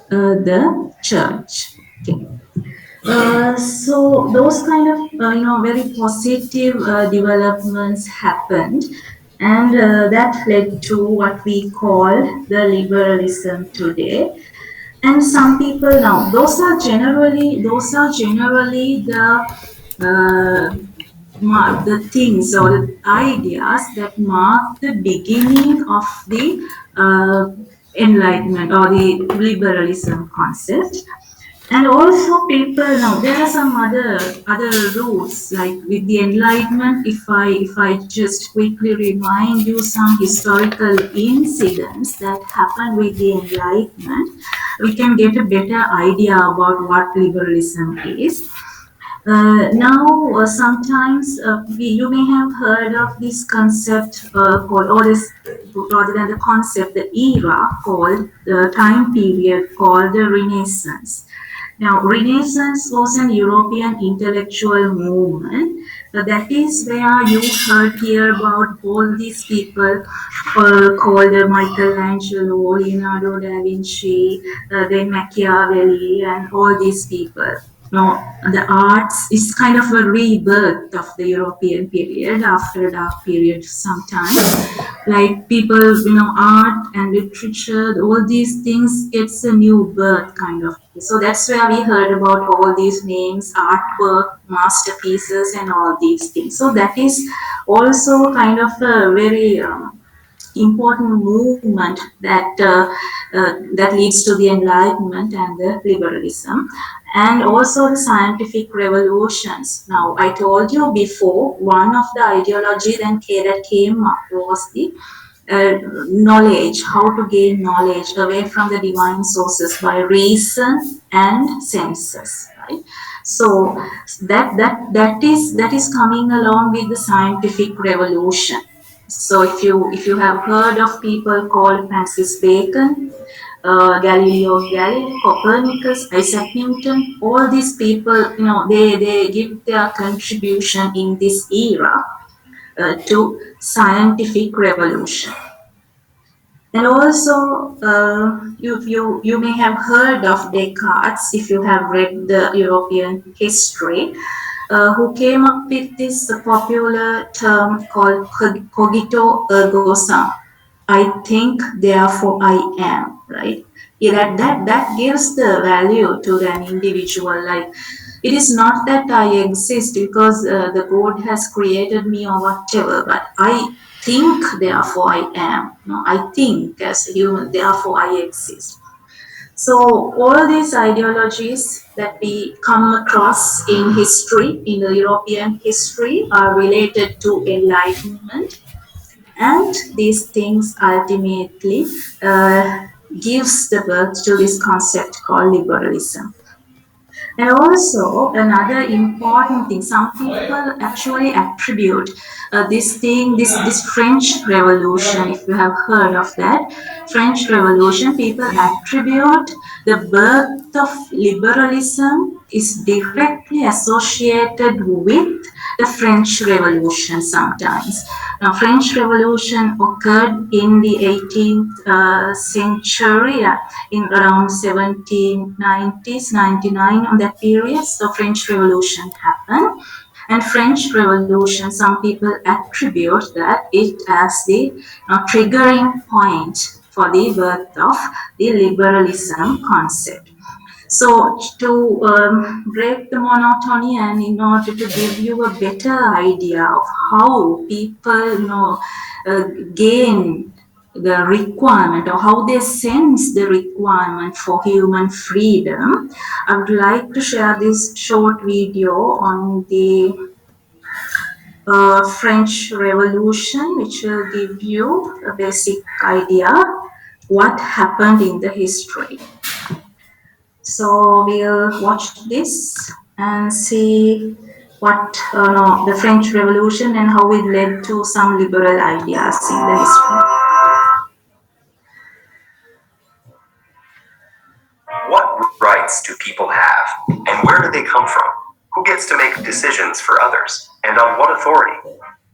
the church. Okay. So those kind of very positive developments happened, and that led to what we call the liberalism today. And some people now, those are generally the things or the ideas that mark the beginning of the uh, enlightenment or the liberalism concept. And also people now, there are some other roots like with the enlightenment. If I just quickly remind you some historical incidents that happened with the enlightenment, we can get a better idea about what liberalism is. Now, sometimes you may have heard of this concept called, or this, rather than the concept, the era called, the time period called the Renaissance. Now, Renaissance was an European intellectual movement. That is where you heard here about all these people called Michelangelo, Leonardo da Vinci, then Machiavelli, and all these people. Now, the arts is kind of a rebirth of the European period after a dark period sometimes. Like people, art and literature, all these things gets a new birth kind of. So that's where we heard about all these names, artwork, masterpieces, and all these things. So that is also kind of a very important movement that leads to the Enlightenment and the liberalism, and also the scientific revolutions. Now, I told you before, one of the ideology that came up was the knowledge, how to gain knowledge away from the divine sources by reason and senses, right? So that is coming along with the scientific revolution. So if you have heard of people called Francis Bacon, Galileo Galilei, Copernicus, Isaac Newton, all these people, they give their contribution in this era to scientific revolution. And also, you may have heard of Descartes if you have read the European history, who came up with this popular term called cogito ergo sum. I think, therefore I am, right? Yeah, that gives the value to an individual. Like, it is not that I exist because the God has created me or whatever, but I think, therefore I am. No, I think as a human, therefore I exist. So all these ideologies that we come across in history, in the European history, are related to enlightenment, and these things ultimately gives the birth to this concept called liberalism. And also another important thing, some people actually attribute this French Revolution. If you have heard of that French Revolution, people attribute the birth of liberalism is directly associated with the French Revolution sometimes. Now, French Revolution occurred in the 18th century, in around 1790s, 99, on that period. So French Revolution happened. And French Revolution, some people attribute that it as the triggering point for the birth of the liberalism concept. So to break the monotony and in order to give you a better idea of how people gain the requirement or how they sense the requirement for human freedom, I would like to share this short video on the French Revolution, which will give you a basic idea what happened in the history. So we'll watch this and see what the French Revolution and how it led to some liberal ideas in the history. What rights do people have, and where do they come from? Who gets to make decisions for others, and on what authority?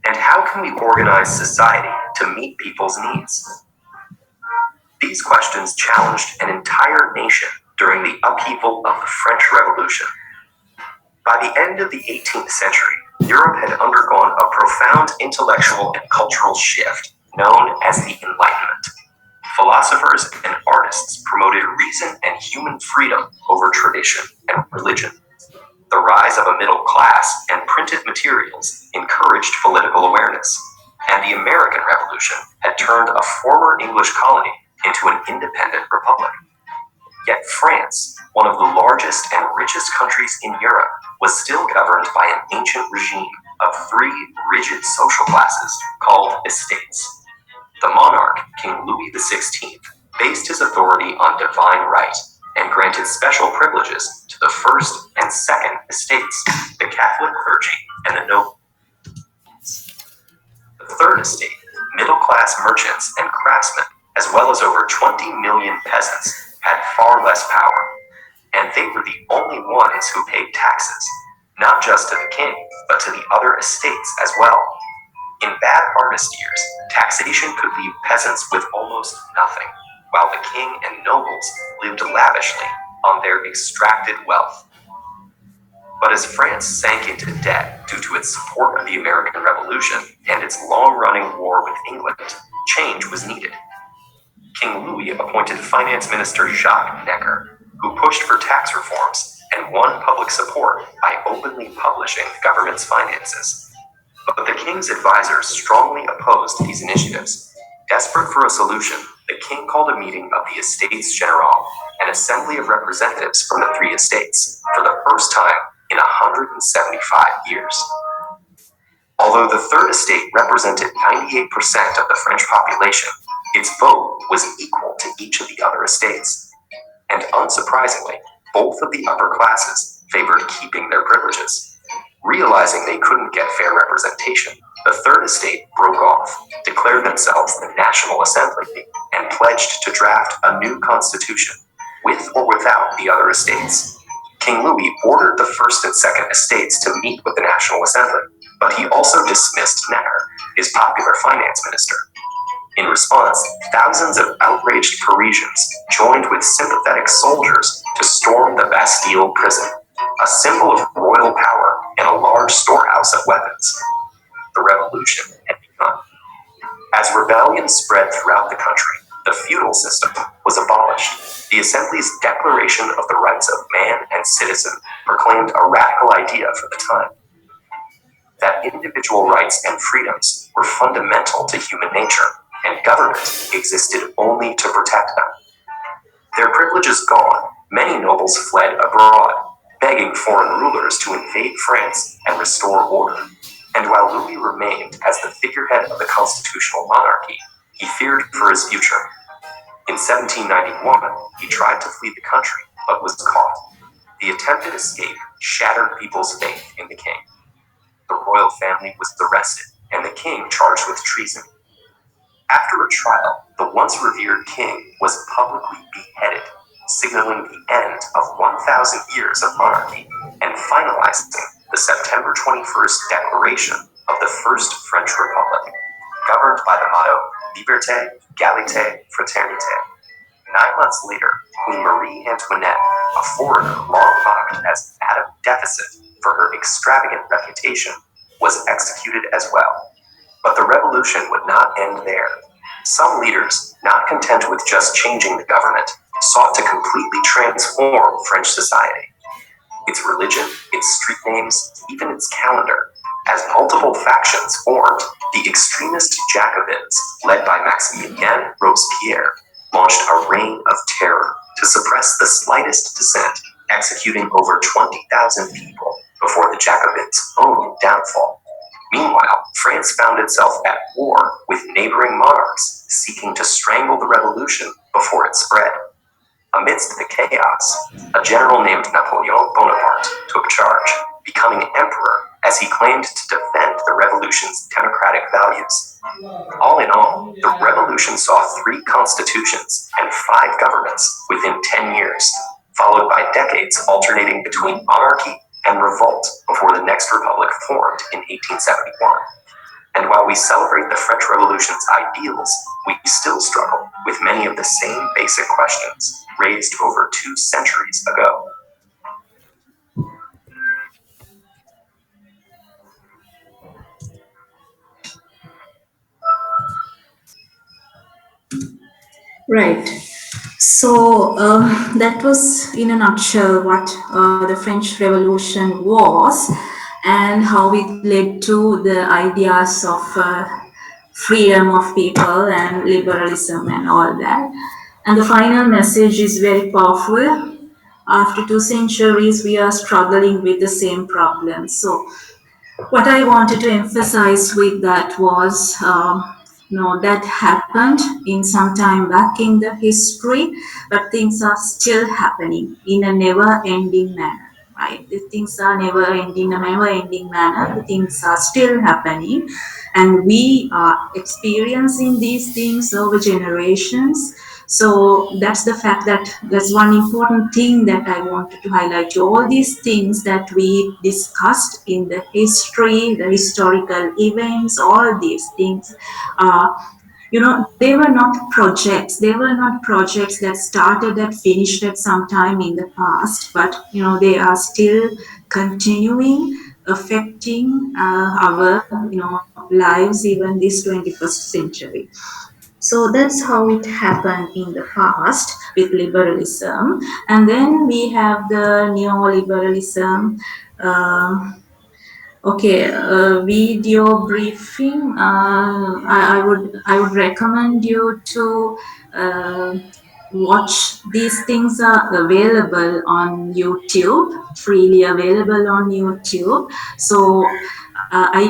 And how can we organize society to meet people's needs? These questions challenged an entire nation during the upheaval of the French Revolution. By the end of the 18th century, Europe had undergone a profound intellectual and cultural shift known as the Enlightenment. Philosophers and artists promoted reason and human freedom over tradition and religion. The rise of a middle class and printed materials encouraged political awareness, and the American Revolution had turned a former English colony into an independent republic. Yet France, one of the largest and richest countries in Europe, was still governed by an ancient regime of three rigid social classes called estates. The monarch, King Louis XVI, based his authority on divine right and granted special privileges to the first and second estates, the Catholic clergy and the nobles. The third estate, middle-class merchants and craftsmen, as well as over 20 million peasants, had far less power, and they were the only ones who paid taxes, not just to the king, but to the other estates as well. In bad harvest years, taxation could leave peasants with almost nothing, while the king and nobles lived lavishly on their extracted wealth. But as France sank into debt due to its support of the American Revolution and its long-running war with England, change was needed. King Louis appointed Finance Minister Jacques Necker, who pushed for tax reforms and won public support by openly publishing the government's finances. But the king's advisors strongly opposed these initiatives. Desperate for a solution, the king called a meeting of the Estates General, an assembly of representatives from the three estates, for the first time in 175 years. Although the third estate represented 98% of the French population, its vote was equal to each of the other estates. And unsurprisingly, both of the upper classes favored keeping their privileges. Realizing they couldn't get fair representation, the third estate broke off, declared themselves the National Assembly, and pledged to draft a new constitution, with or without the other estates. King Louis ordered the first and second estates to meet with the National Assembly, but he also dismissed Necker, his popular finance minister. In response, thousands of outraged Parisians joined with sympathetic soldiers to storm the Bastille prison, a symbol of royal power and a large storehouse of weapons. The revolution had begun. As rebellion spread throughout the country, the feudal system was abolished. The Assembly's Declaration of the Rights of Man and Citizen proclaimed a radical idea for the time: that individual rights and freedoms were fundamental to human nature, and government existed only to protect them. Their privileges gone, many nobles fled abroad, begging foreign rulers to invade France and restore order. And while Louis remained as the figurehead of the constitutional monarchy, he feared for his future. In 1791, he tried to flee the country, but was caught. The attempted escape shattered people's faith in the king. The royal family was arrested, and the king charged with treason. After a trial, the once revered king was publicly beheaded, signaling the end of 1,000 years of monarchy and finalizing the September 21st declaration of the First French Republic, governed by the motto Liberté, Égalité, Fraternité. 9 months later, Queen Marie Antoinette, a foreigner long mocked as Madame Deficit for her extravagant reputation, was executed as well. But the revolution would not end there. Some leaders, not content with just changing the government, sought to completely transform French society. Its religion, its street names, even its calendar. As multiple factions formed, the extremist Jacobins, led by Maximilien Robespierre, launched a reign of terror to suppress the slightest dissent, executing over 20,000 people before the Jacobins' own downfall. Meanwhile, France found itself at war with neighboring monarchs seeking to strangle the revolution before it spread. Amidst the chaos, a general named Napoleon Bonaparte took charge, becoming emperor as he claimed to defend the revolution's democratic values. All in all, the revolution saw 3 constitutions and 5 governments within 10 years, followed by decades alternating between monarchy and revolt before the next republic formed in 1871. And while we celebrate the French Revolution's ideals, we still struggle with many of the same basic questions raised over 2 centuries ago. Right. So that was, in a nutshell, what the French Revolution was and how it led to the ideas of freedom of people and liberalism and all that. And the final message is very powerful. After 2 centuries, we are struggling with the same problem. So what I wanted to emphasize with that was, that happened in some time back in the history, but things are still happening in a never-ending manner. Right, the things are never-ending manner. The things are still happening, and we are experiencing these things over generations. So that's the fact that that's one important thing that I wanted to highlight to all these things that we discussed in the history, the historical events, all these things. Uh, they were not projects. They were not projects that started and finished at some time in the past, but they are still continuing, affecting our lives even this 21st century. So that's how it happened in the past with liberalism. And then we have the neoliberalism. Um Okay, video briefing. I would recommend you to watch. These things are available on YouTube, freely available on YouTube. So I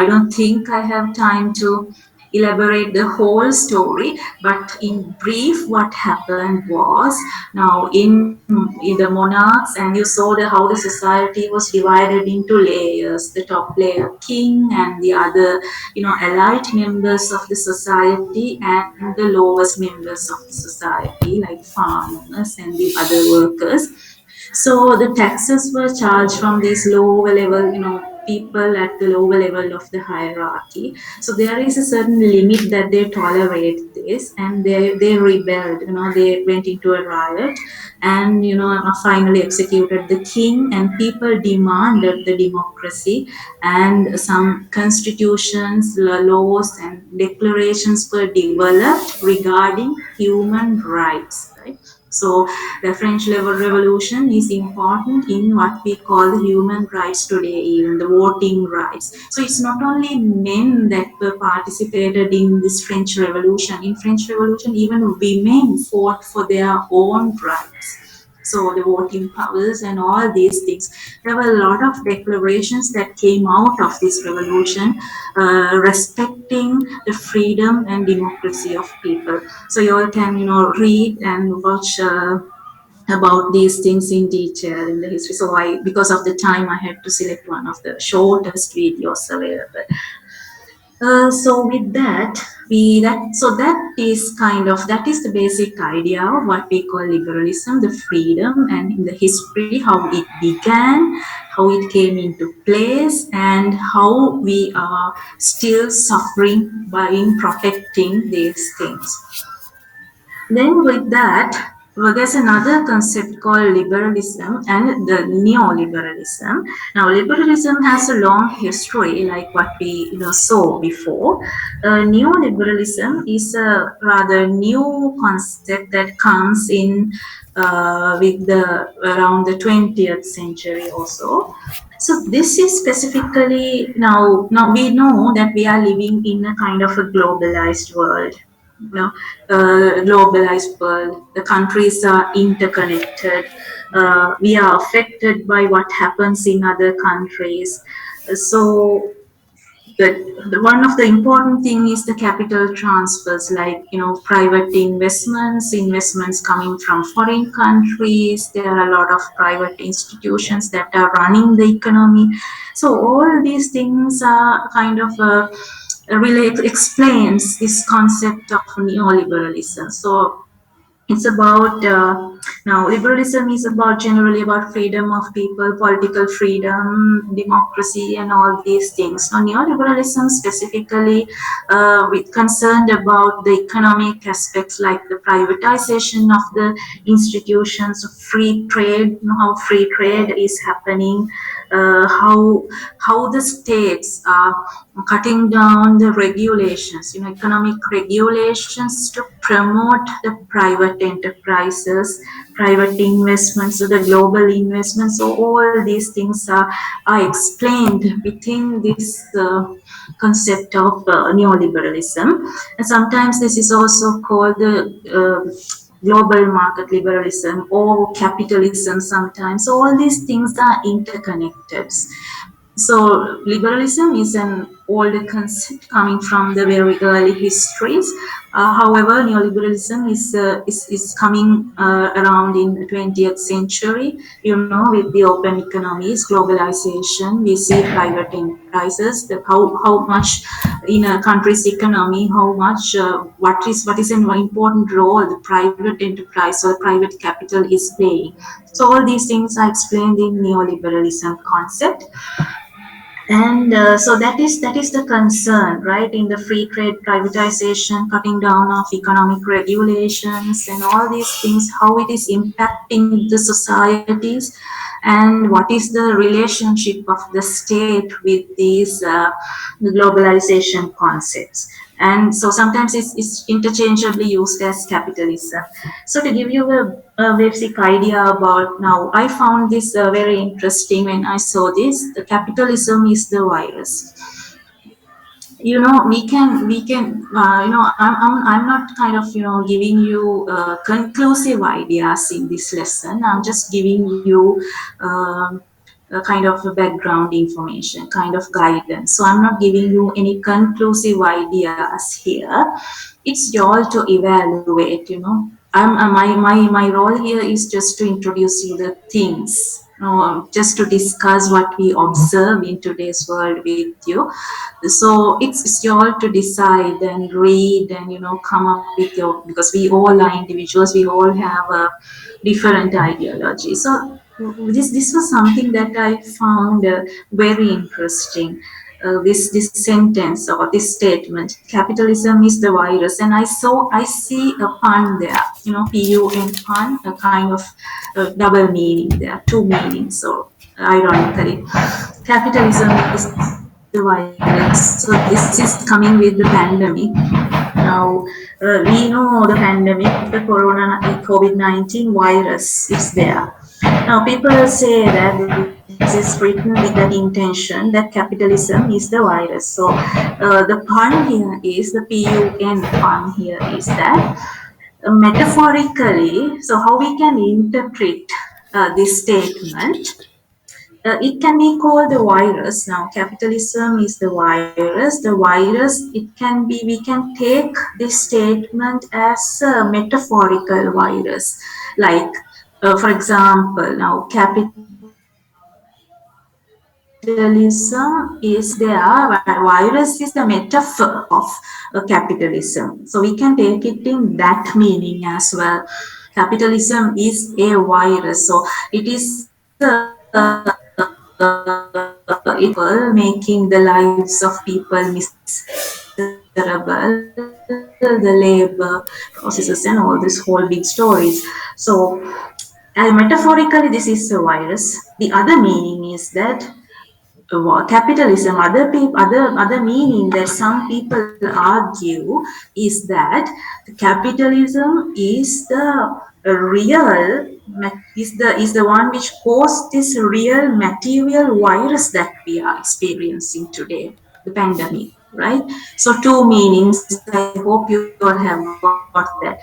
don't think I have time to elaborate the whole story, but in brief, what happened was, now in the monarchs, and you saw how the society was divided into layers, the top layer king and the other elite members of the society and the lowest members of the society like farmers and the other workers. So the taxes were charged from these lower level, people at the lower level of the hierarchy. So there is a certain limit that they tolerate this, and they rebelled. They went into a riot, and finally executed the king. And people demanded the democracy, and some constitutions, laws, and declarations were developed regarding human rights. Right. So the French Revolution is important in what we call the human rights today, even the voting rights. So it's not only men that were participated in this French Revolution. In French Revolution, even women fought for their own rights. So the voting powers and all these things. There were a lot of declarations that came out of this revolution, respecting the freedom and democracy of people. So you all can, read and watch about these things in detail in the history. So because of the time, I had to select one of the shortest videos available. So with that, that is that is the basic idea of what we call liberalism, the freedom, and in the history how it began, how it came into place, and how we are still suffering by in protecting these things. Then with that, well, there's another concept called liberalism and the neoliberalism. Now, liberalism has a long history, like what we saw before. Neoliberalism is a rather new concept that comes in with the around the 20th century or so. So this is specifically now we know that we are living in a kind of a globalized world. Globalized world. The countries are interconnected. We are affected by what happens in other countries. So one of the important thing is the capital transfers, like private investments coming from foreign countries. There are a lot of private institutions that are running the economy. So all these things are kind of really explains this concept of neoliberalism. So It's about now liberalism is about generally about freedom of people, political freedom, democracy, and all these things. Now neoliberalism specifically with concerned about the economic aspects like the privatization of the institutions of free trade, you know, how free trade is happening, how the states are cutting down the regulations, you know, economic regulations to promote the private enterprises, private investments, so the global investments. So all these things are explained within this concept of neoliberalism. And sometimes this is also called the global market liberalism or capitalism sometimes. So all these things are interconnected. So liberalism is an old concept coming from the very early histories. However, neoliberalism is coming around in the 20th century. You know, with the open economies, globalization, we see private enterprises. How much in a country's economy, how much what is an important role the private enterprise or private capital is playing. So all these things are explained in neoliberalism concept. And so that is the concern, right? In the free trade, privatization, cutting down of economic regulations, and all these things, how it is impacting the societies, and what is the relationship of the state with these globalization concepts. And so sometimes it's interchangeably used as capitalism. So to give you a basic idea about now, I found this very interesting when I saw this. The capitalism is the virus. You know, we can you know, I'm not kind of, you know, giving you conclusive ideas in this lesson. I'm just giving you um, a kind of a background information, kind of guidance. So I'm not giving you any conclusive ideas here. It's your to evaluate, you know. My role here is just to introduce you the things, you know, just to discuss what we observe in today's world with you. So it's your to decide and read and, you know, come up with your, because we all are individuals, we all have a different ideology. So this was something that I found very interesting. This sentence or this statement, capitalism is the virus, and I see a pun there, you know, pun pun, a kind of double meaning there, two meanings. So ironically, capitalism is the virus. So this is coming with the pandemic. Now, we know the pandemic, the COVID-19 virus is there. Now, people say that this is written with that intention that capitalism is the virus. So, the pun here is the PUN pun here is that metaphorically, so how we can interpret this statement, it can be called the virus. Now capitalism is the virus. The virus, it can be, we can take this statement as a metaphorical virus, like for example, now capitalism is there, virus is the metaphor of capitalism, so we can take it in that meaning as well. Capitalism is a virus, so it is making the lives of people miserable, the labor processes and all these whole big stories. So metaphorically, this is a virus. The other meaning is that capitalism, other meaning that some people argue is that capitalism is the real is the one which caused this real material virus that we are experiencing today, the pandemic, right? So two meanings, I hope you all have got that.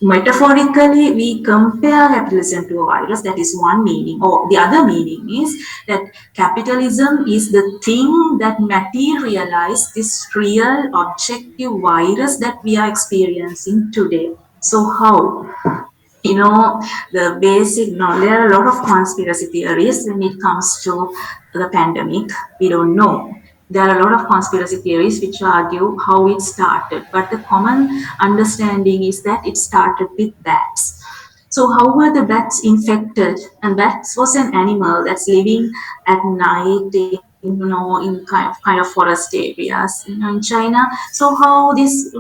Metaphorically, we compare capitalism to a virus, that is one meaning, or the other meaning is that capitalism is the thing that materialized this real objective virus that we are experiencing today. So how? You know, the basic, no, there are a lot of conspiracy theories when it comes to the pandemic. We don't know. there are a lot of conspiracy theories which argue how it started, but the common understanding is that it started with bats. So how were the bats infected? And bats was an animal that's living at night in in kind of forest areas in China. So how these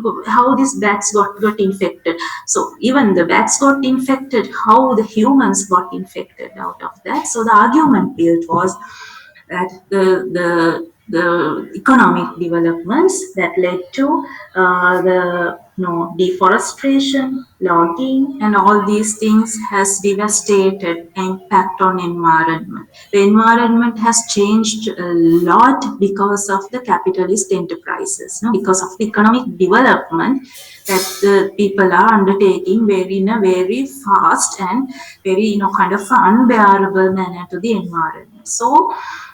bats got infected? So even the bats got infected. How the humans got infected out of that? So the argument built was that the economic developments that led to the deforestation, logging, and all these things has devastated impact on environment. The environment has changed a lot because of the capitalist enterprises, no? Because of the economic development that the people are undertaking very in a very fast and very kind of unbearable manner to the environment. So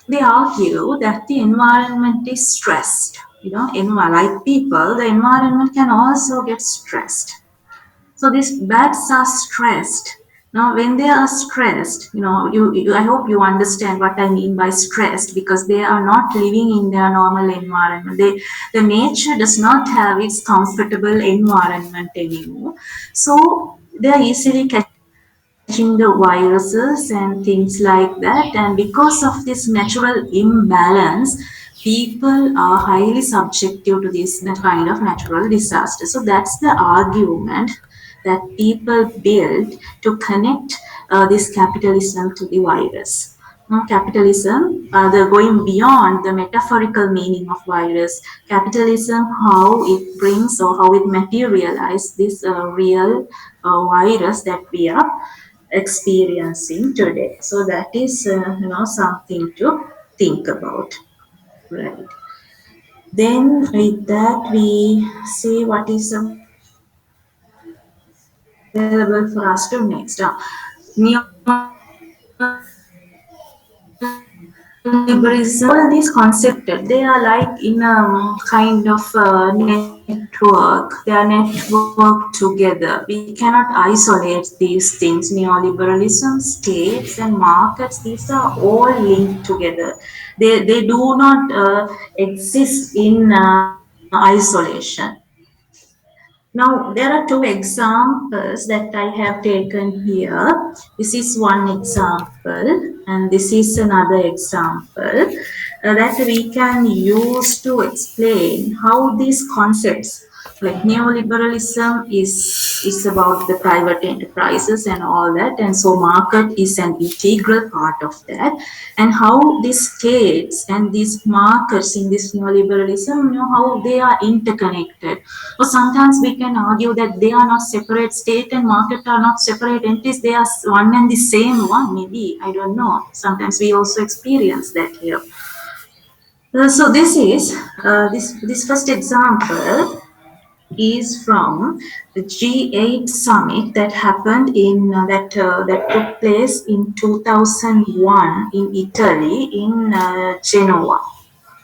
they argue that the environment is stressed. Like people, the environment can also get stressed. So these bats are stressed. Now, when they are stressed, I hope you understand what I mean by stressed, because they are not living in their normal environment. The nature does not have its comfortable environment anymore. So they are easily catching the viruses and things like that. And because of this natural imbalance, people are highly subjective to this kind of natural disaster. So that's the argument that people built to connect this capitalism to the virus. Capitalism, the going beyond the metaphorical meaning of virus, capitalism, how it brings or how it materializes this real virus that we are experiencing today. So that is, something to think about, right? Then with that, we see what is available for us to next. Neoliberalism. All these concepts, they are like in a kind of network. They are networked together. We cannot isolate these things. Neoliberalism, states, and markets, these are all linked together. They do not exist in isolation. Now, there are two examples that I have taken here. This is one example, and this is another example that we can use to explain how these concepts, like neoliberalism, is about the private enterprises and all that, and so market is an integral part of that, and how these states and these markets in this neoliberalism, how they are interconnected. Or sometimes we can argue that they are not separate, state and market are not separate entities, they are one and the same one, maybe, I don't know. Sometimes we also experience that here. So this first example is from the G8 summit that happened that took place in 2001 in Italy, in Genoa,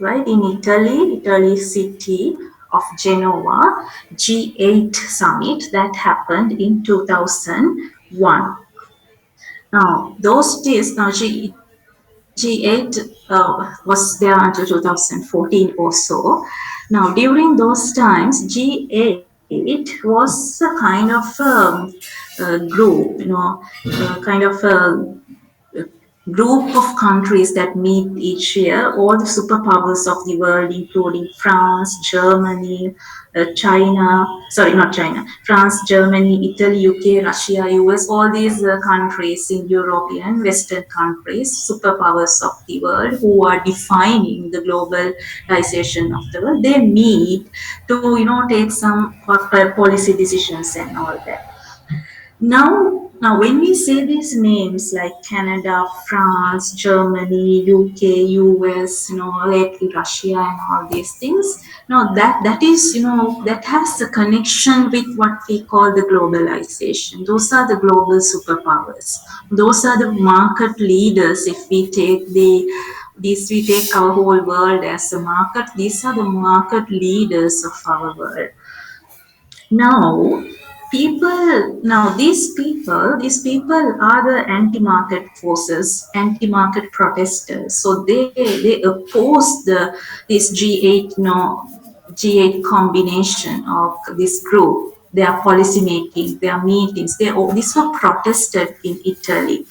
right? In Italy city of Genoa, G8 summit that happened in 2001. Now, those days, now G8 was there until 2014 or so. Now, during those times, G8 was a kind of group, kind of group of countries that meet each year, all the superpowers of the world, including France, Germany, China, sorry, not China, France, Germany, Italy, UK, Russia, US, all these countries in European, Western countries, superpowers of the world who are defining the globalization of the world, they meet to, take some policy decisions and all that. Now, when we say these names like Canada, France, Germany, UK, US, lately Russia, and all these things, now that is, that has a connection with what we call the globalization. Those are the global superpowers. Those are the market leaders. If we take our whole world as a market, these are the market leaders of our world. Now, these people are the anti-market forces, anti-market protesters. So they oppose this G8, G8 combination of this group, their policy making, their meetings. These were protested in Italy.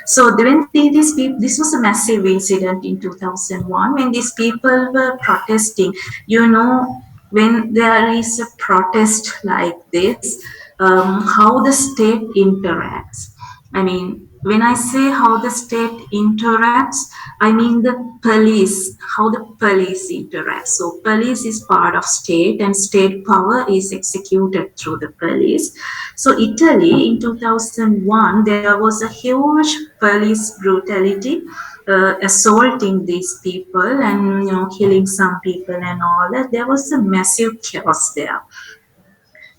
So this was a massive incident in 2001 when these people were protesting. You know, when there is a protest like this, how the state interacts. I mean, when I say how the state interacts, I mean the police, how the police interacts. So police is part of state and state power is executed through the police. So Italy in 2001, there was a huge police brutality, assaulting these people and killing some people and all that. There was a massive chaos there.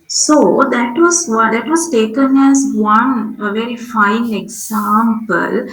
So that was taken as one a very fine example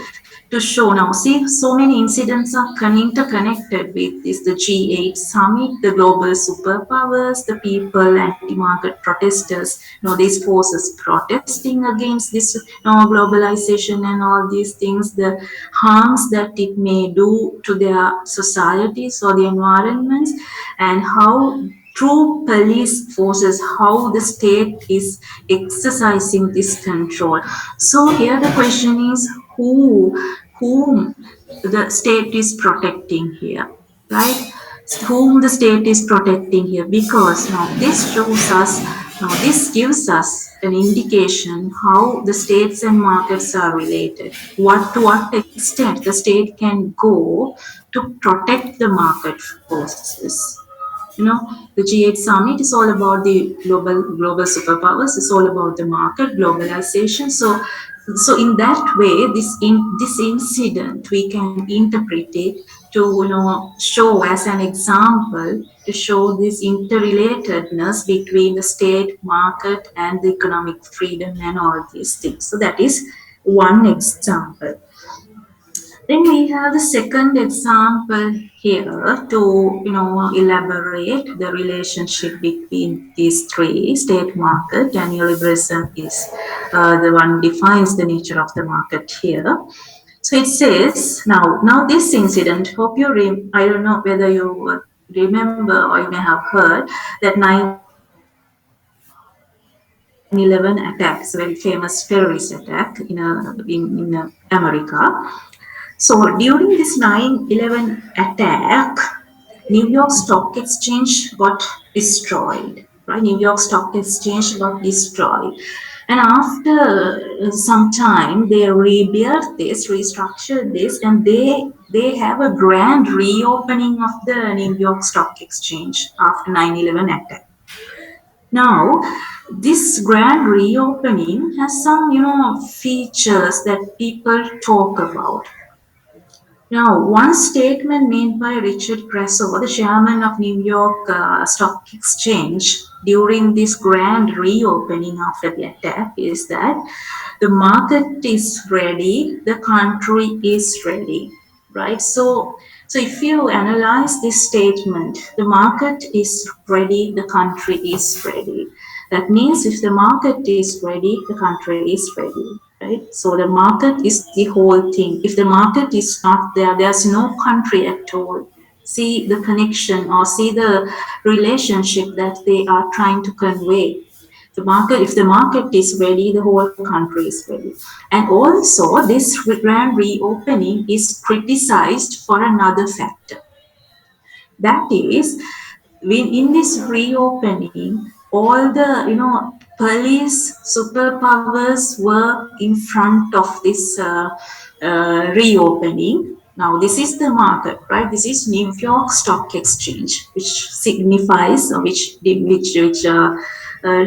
to show. Now, see, so many incidents are interconnected with this: the G8 summit, the global superpowers, the people, anti-market protesters. These forces protesting against this, globalization and all these things, the harms that it may do to their societies or the environments, and how through police forces, how the state is exercising this control. So here the question is, whom the state is protecting here, right? Whom the state is protecting here, because now this gives us an indication how the states and markets are related, to what extent the state can go to protect the market forces. The G8 summit is all about the global superpowers. It's all about the market globalization. So in that way, this incident we can interpret it to show as an example, to show this interrelatedness between the state, market, and the economic freedom and all these things. So that is one example. Then we have the second example here to elaborate the relationship between these three: state, market, and neoliberalism is the one defines the nature of the market here. So it says now this incident. Hope I don't know whether you remember or you may have heard that 9/11 attack is a very famous terrorist attack in America. So during this 9/11 attack, New York Stock Exchange got destroyed. Right, New York Stock Exchange got destroyed, and after some time, they rebuilt this, restructured this, and they have a grand reopening of the New York Stock Exchange after 9/11 attack. Now, this grand reopening has some, features that people talk about. Now, one statement made by Richard Grasso, the chairman of New York Stock Exchange, during this grand reopening after the attack is that the market is ready, the country is ready, right? So if you analyze this statement, the market is ready, the country is ready. That means if the market is ready, the country is ready, right? So the market is the whole thing. If the market is not there, there's no country at all. See the connection or see the relationship that they are trying to convey. If the market is ready, the whole country is ready. And also, this grand reopening is criticized for another factor. That is, in this reopening, all the police superpowers were in front of this reopening. Now, this is the market, right? This is New York Stock Exchange, which signifies, or which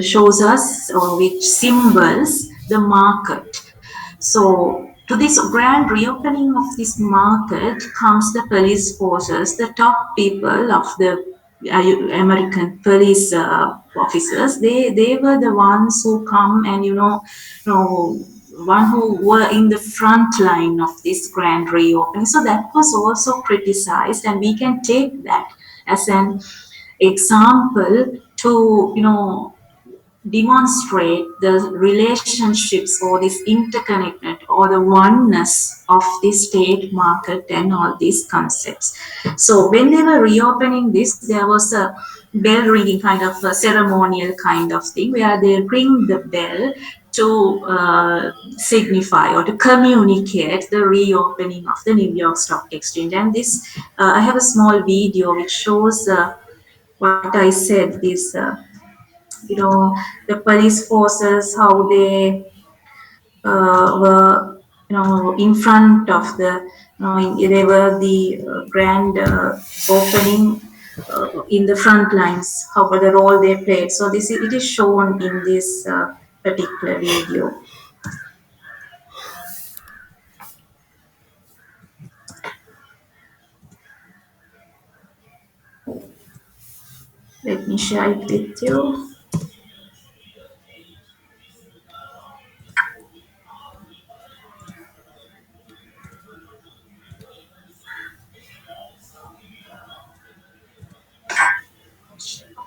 shows us, or which symbols the market. So, to this grand reopening of this market comes the police forces, the top people of the American police officers. They were the ones who come and one who were in the front line of this grand reopening. So that was also criticized, and we can take that as an example to demonstrate the relationships or this interconnected or the oneness of the state market and all these concepts. So when they were reopening this, there was a bell ringing kind of a ceremonial kind of thing where they ring the bell to signify or to communicate the reopening of the New York Stock Exchange. And this, I have a small video which shows what I said. This the police forces, how they were in front of they were the grand opening in the front lines, how the role they played. So it is shown in this particular video. Let me share it with you.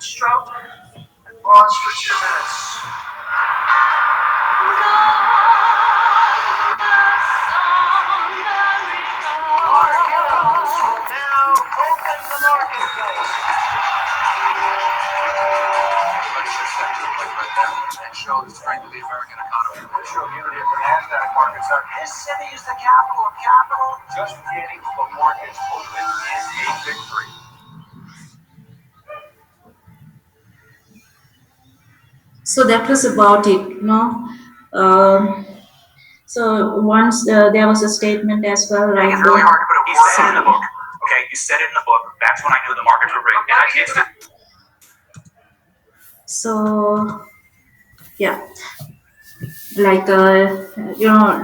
Stroke and pause for 2 minutes. Now open the marketplace. And show the strength of the American economy. Show unity of the NASDAQ markets. This city is the capital of capital. Just getting the markets open is a victory. So that was about it, Um, so once there was a statement as well, right? It's really hard to put a word on in the book. Okay, you said it in the book. That's when I knew the markets were rigged. And I did that. So yeah, like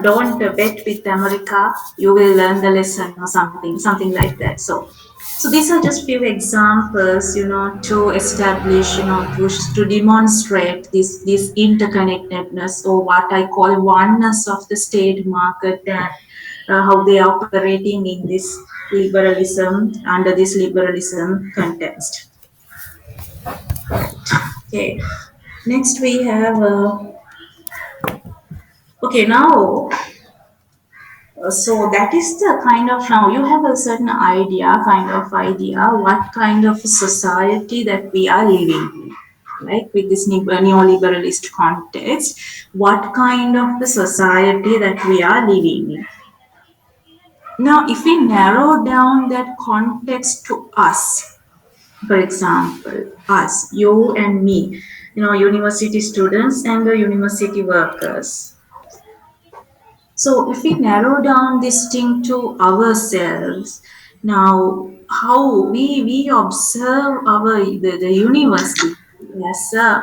don't bet with America. You will learn the lesson or something like that. So these are just few examples, to establish, to demonstrate this interconnectedness, or what I call oneness of the state market, and how they are operating in this liberalism, under this liberalism context. Okay, next we have okay, now so that is the kind of, now you have a certain idea what kind of society that we are living in, like with this neoliberalist context, what kind of the society that we are living in. Now if we narrow down that context to us, for example, us, you and me, university students and the university workers. So if we narrow down this thing to ourselves, now how we observe the university as a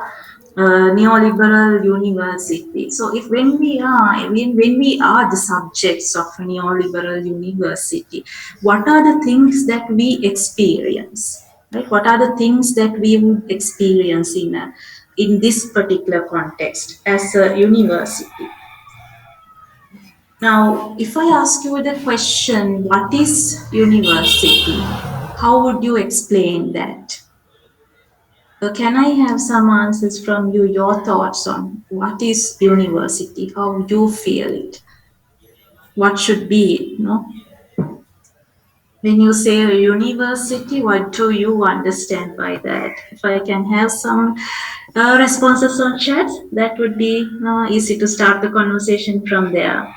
neoliberal university. So if when we are the subjects of a neoliberal university, what are the things that we experience? Right? What are the things that we would experience in this particular context as a university? Now, if I ask you the question, what is university? How would you explain that? Can I have some answers from you, your thoughts on what is university? How you feel it? What should be it? When you say a university, what do you understand by that? If I can have some responses on chat, that would be easy to start the conversation from there.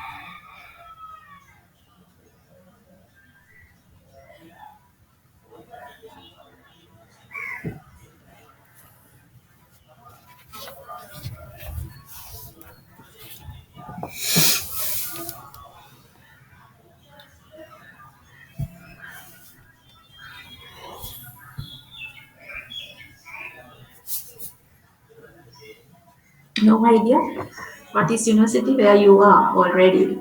No idea? What is university where you are already?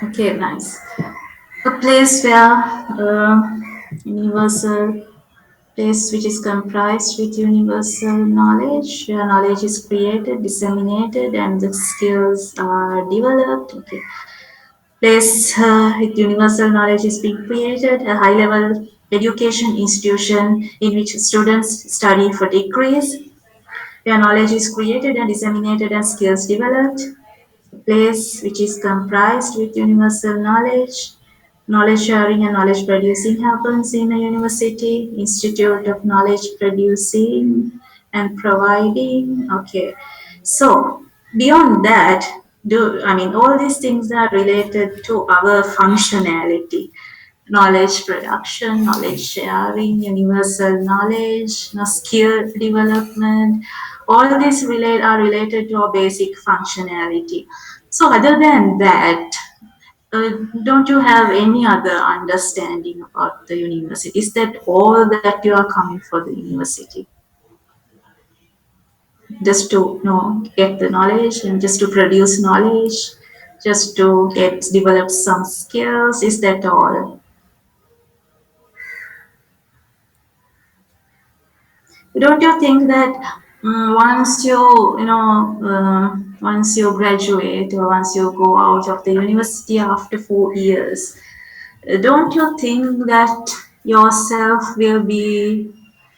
Okay, nice. A place where universal place which is comprised with universal knowledge, where knowledge is created, disseminated, and the skills are developed. Okay. Place with universal knowledge is being created, a high level education institution in which students study for degrees, where knowledge is created and disseminated and skills developed, a place which is comprised with universal knowledge. Knowledge sharing and knowledge producing happens in a university, institute of knowledge producing and providing. Okay, so beyond that, do I mean all these things are related to our functionality, knowledge production, knowledge sharing, universal knowledge, skill development. All these are related to our basic functionality. So other than that, uh, don't you have any other understanding about the university? Is that all that you are coming for the university? Just to get the knowledge and just to produce knowledge, just to get develop some skills? Is that all? Don't you think that once once you graduate or once you go out of the university after 4 years, don't you think that yourself will be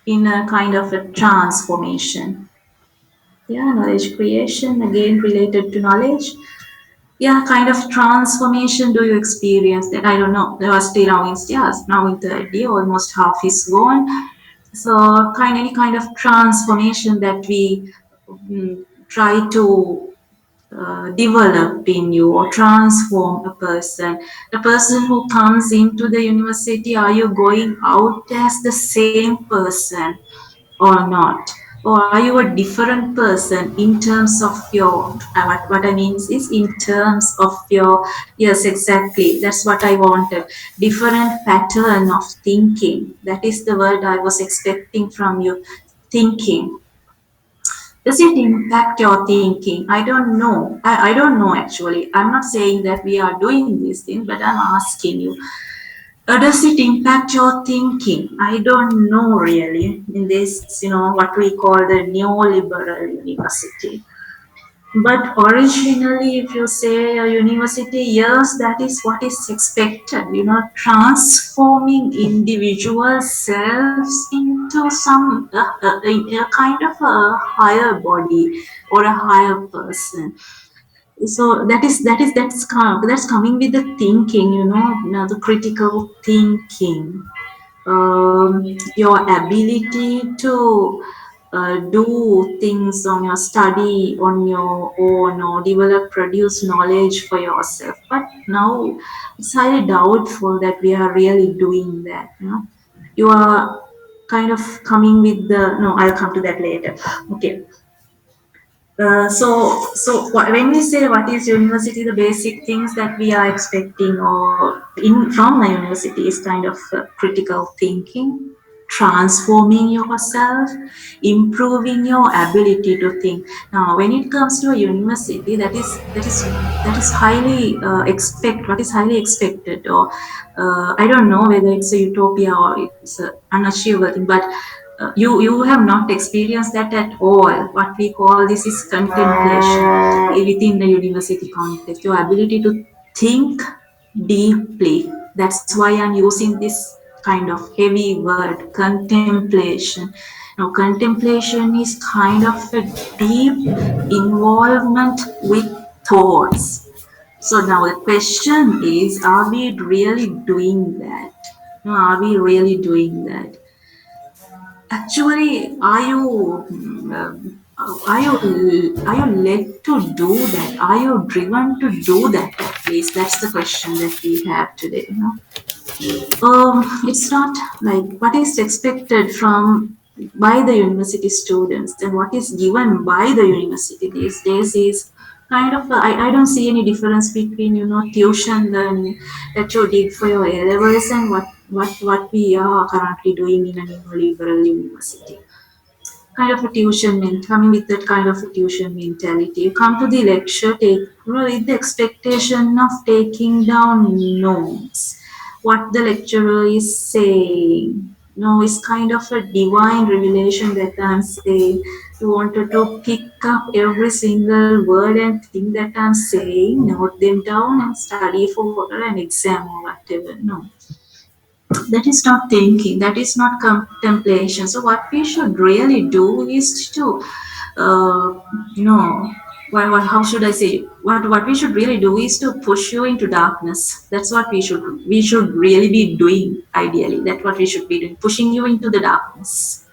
in a kind of a transformation? Yeah, knowledge creation, again related to knowledge. Yeah, kind of transformation do you experience that? I don't know. There was still now in yes, now in third year, almost half is gone. So any kind of transformation that we try to develop in you or transform a person. The person who comes into the university, are you going out as the same person or not? Or are you a different person in terms of your, what I mean is in terms of your, yes, exactly. That's what I wanted. Different pattern of thinking. That is the word I was expecting from you. Thinking, does it impact your thinking? I don't know. I don't know actually. I'm not saying that we are doing this thing, but I'm asking you. Does it impact your thinking? I don't know really in this, what we call the neoliberal university. But originally, if you say a university, yes, that is what is expected, transforming individual selves into a kind of a higher body or a higher person. So that's coming with the thinking, the critical thinking, your ability to do things on your study on your own or develop produce knowledge for yourself. But now it's highly doubtful that we are really doing that. You are kind of coming with the no, I'll come to that later. Okay. When we say what is university, the basic things that we are expecting or in from a university is kind of critical thinking, transforming yourself, improving your ability to think. Now, when it comes to a university, that is highly what is highly expected, or I don't know whether it's a utopia or it's an unachievable thing, but you have not experienced that at all. What we call this is contemplation within the university context. Your ability to think deeply. That's why I'm using this kind of heavy word, contemplation. Now, contemplation is kind of a deep involvement with thoughts. So now the question is, are we really doing that? Are we really doing that? Actually, are you led to do that? Are you driven to do that? At least that's the question that we have today. It's not like what is expected from by the university students and what is given by the university these days is kind of I don't see any difference between tuition learning that you did for your A levels and what we are currently doing in a neoliberal university. Kind of a coming with that kind of a tuition mentality. You come to the lecture, take with the expectation of taking down notes, what the lecturer is saying. No, it's kind of a divine revelation that I'm saying. You wanted to pick up every single word and thing that I'm saying, note them down and study for an exam or whatever. No, that is not thinking, that is not contemplation. So what we should really do is to, uh, you know, how should I say? What we should really do is to push you into darkness. That's what we should really be doing. Ideally, that's what we should be doing, pushing you into the darkness.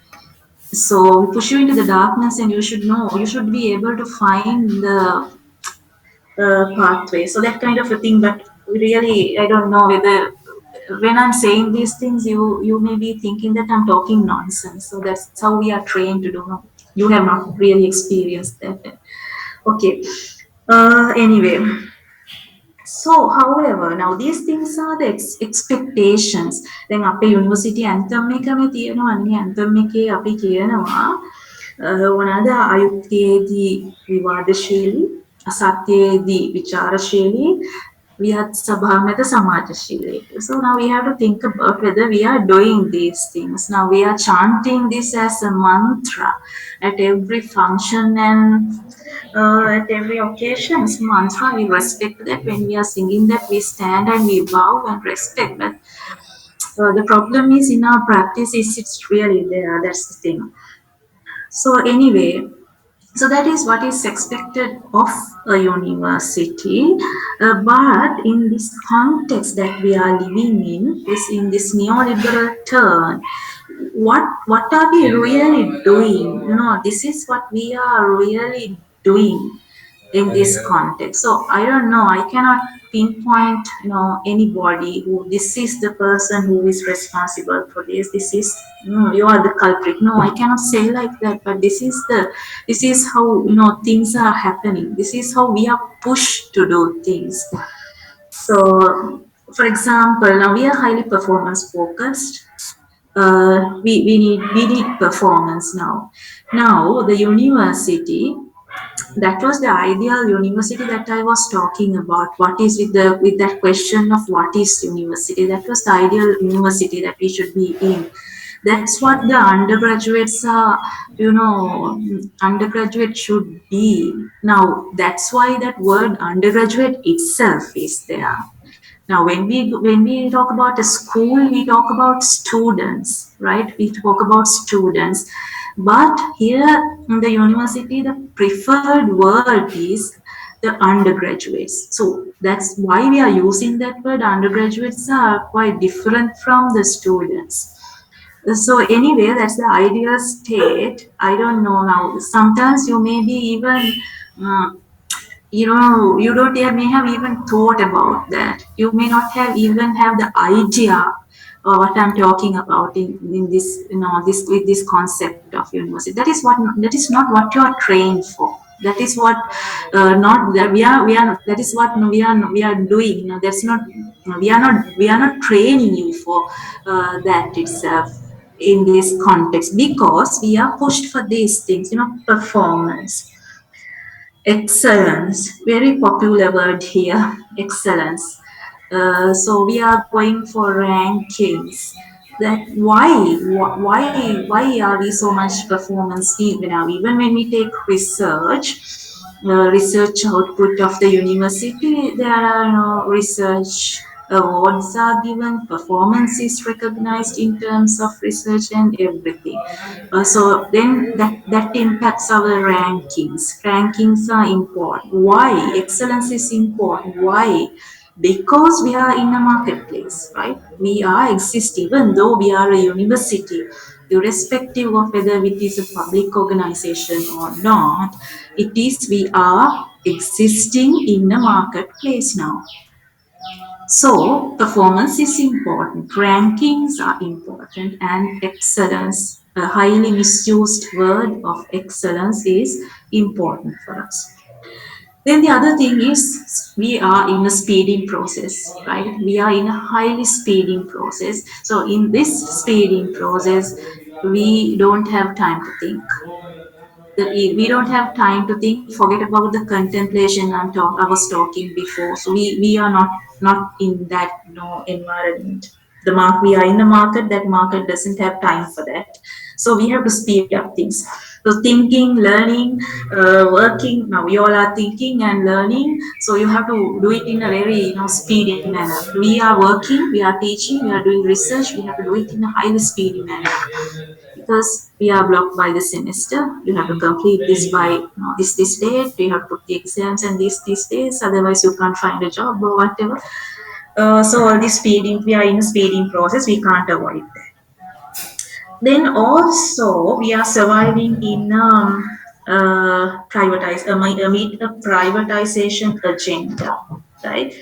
So we push you into the darkness, and you should know, you should be able to find the pathway. So that kind of a thing. But really, I don't know whether when I'm saying these things, you may be thinking that I'm talking nonsense. So that's how we are trained to do. No, you have not really experienced that. Okay. Anyway, so, however, now these things are the expectations. දැන් අපේ university ඇන්තම් එකම තියෙනවනේ. ඇන්තම් එකේ අපි කියනවා මොනවාද අයුක්තියේදී විවාදශීලී, අසත්‍යයේදී විචාරශීලී, විහත් සභාමත සමාජශීලී. So now we have to think about whether we are doing these things. Now we are chanting this as a mantra at every function and at every occasion. So mantra, we respect that. When we are singing that, we stand and we bow and respect. But the problem is in our practice is it's really there. That's the thing. So anyway, so that is what is expected of a university. But in this context that we are living in this neoliberal turn, what are we really doing? This is what we are really doing in this context. So I don't know. I cannot pinpoint, anybody who this is the person who is responsible for this. This is no, you are the culprit. No, I cannot say like that. But this is how things are happening. This is how we are pushed to do things. So, for example, now we are highly performance focused. We need performance now. Now the university, that was the ideal university that I was talking about. What is with that question of what is university? That was the ideal university that we should be in. That's what the undergraduates are, undergraduate should be. Now, that's why that word undergraduate itself is there. Now, when we talk about a school, we talk about students, right? We talk about students, but here in the university, the preferred word is the undergraduates. So that's why we are using that word. Undergraduates are quite different from the students. So anyway, that's the ideal state. I don't know now. Sometimes you may be even uh, you don't may have even thought about that. You may not have even have the idea of what I'm talking about in this this with this concept of university. That is not what you are trained for. That is what not that we are that is what we are doing. That's not we are not training you for that itself in this context, because we are pushed for these things, performance. Excellence, very popular word here. Excellence. So we are going for rankings. That why are we so much performance now? Even when we take research output of the university, there are research awards are given, performance is recognized in terms of research and everything. So then that impacts our rankings. Rankings are important. Why? Excellence is important. Why? Because we are in a marketplace, right? We are exist even though we are a university, irrespective of whether it is a public organization or not. It is we are existing in a marketplace now. So, performance is important, rankings are important, and excellence, a highly misused word of excellence, is important for us. Then the other thing is we are in a speeding process, right? We are in a highly speeding process. So, in this speeding process, we don't have time to think. We don't have time to think. Forget about the contemplation I was talking before. So we are not in that environment. We are in the market, that market doesn't have time for that. So we have to speed up things. So thinking, learning, working, now we all are thinking and learning, so you have to do it in a very speedy manner. We are working, we are teaching, we are doing research, we have to do it in a highly speedy manner, because we are blocked by the semester. You have to complete this by this date. You have to put the exams and these days. Otherwise, you can't find a job or whatever. So all this speeding, we are in a speeding process. We can't avoid that. Then also we are surviving in amid a privatization agenda, right?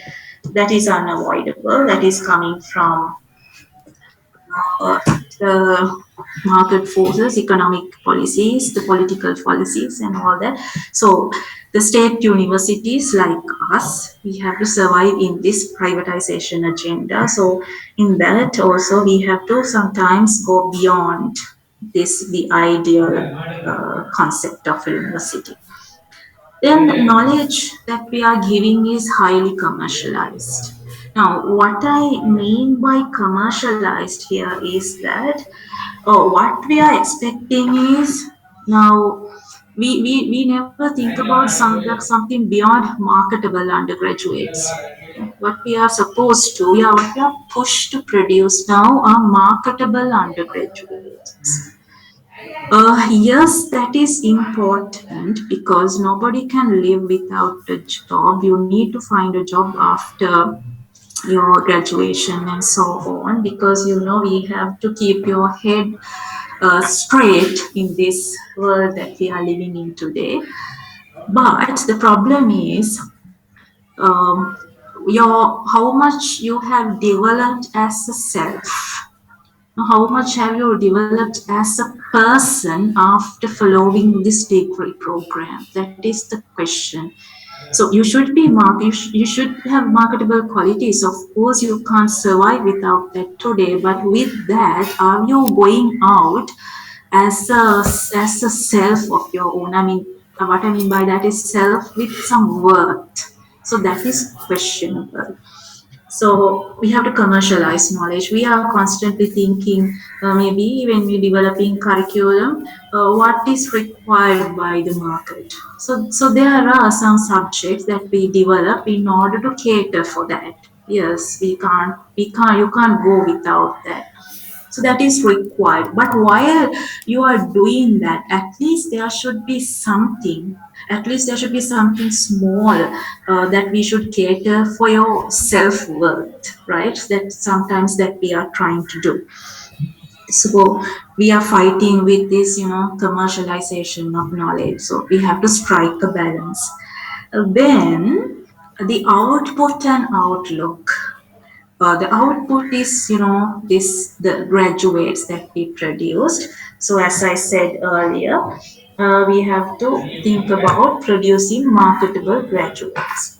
That is unavoidable. That is coming from the market forces, economic policies, the political policies, and all that. So, the state universities like us, we have to survive in this privatization agenda. So, in that also, we have to sometimes go beyond the ideal concept of a university. Then the knowledge that we are giving is highly commercialized. Now, what I mean by commercialized here is that what we are expecting is, now we never think about something beyond marketable undergraduates. What we are supposed to, what we are pushed to produce now are marketable undergraduates. Yes, that is important because nobody can live without a job. You need to find a job after your graduation and so on, because we have to keep your head straight in this world that we are living in today. But the problem is, um, how much you have developed as a self. How much have you developed as a person after following this degree program? That is the question. So you should have marketable qualities. Of course, you can't survive without that today. But with that, are you going out as a self of your own? I mean, what I mean by that is self with some worth. So that is questionable. So we have to commercialize knowledge. We are constantly thinking, maybe when we're developing curriculum, what is required by the market. So there are some subjects that we develop in order to cater for that. Yes, you can't go without that. So that is required. But while you are doing that, at least there should be something. At least there should be something small that we should cater for your self worth, right? That sometimes that we are trying to do. So we are fighting with this, commercialization of knowledge. So we have to strike a balance. Then the output and outlook. The output is, the graduates that we produced. So as I said earlier, we have to think about producing marketable graduates.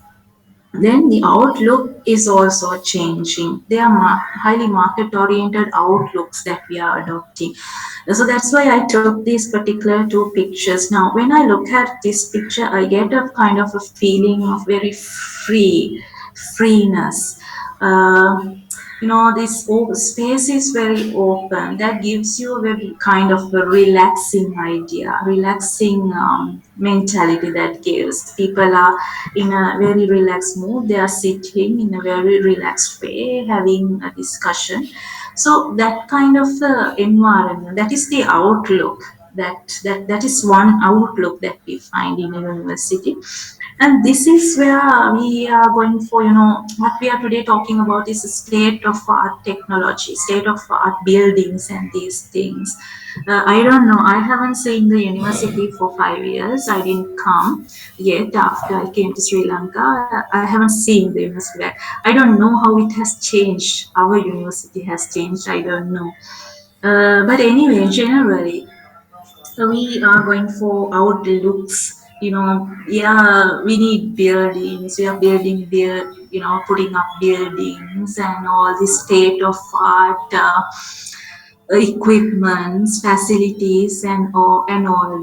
Then the outlook is also changing. They are highly market oriented outlooks that we are adopting. So that's why I took these particular two pictures. Now, when I look at this picture, I get a kind of a feeling of very freeness. Uh, this space is very open. That gives you a very kind of a relaxing idea, relaxing mentality that gives. People are in a very relaxed mood. They are sitting in a very relaxed way, having a discussion. So that kind of environment, that is the outlook. That is one outlook that we find in a university. And this is where we are going for, what we are today talking about is state of art technology, state of art buildings and these things. I don't know. I haven't seen the university for 5 years. I didn't come yet after I came to Sri Lanka. I haven't seen the university back. I don't know how it has changed. Our university has changed. I don't know. But anyway, generally, so we are going for outlooks. Yeah, we need buildings. We are putting up buildings and all this state of art equipments, facilities, and all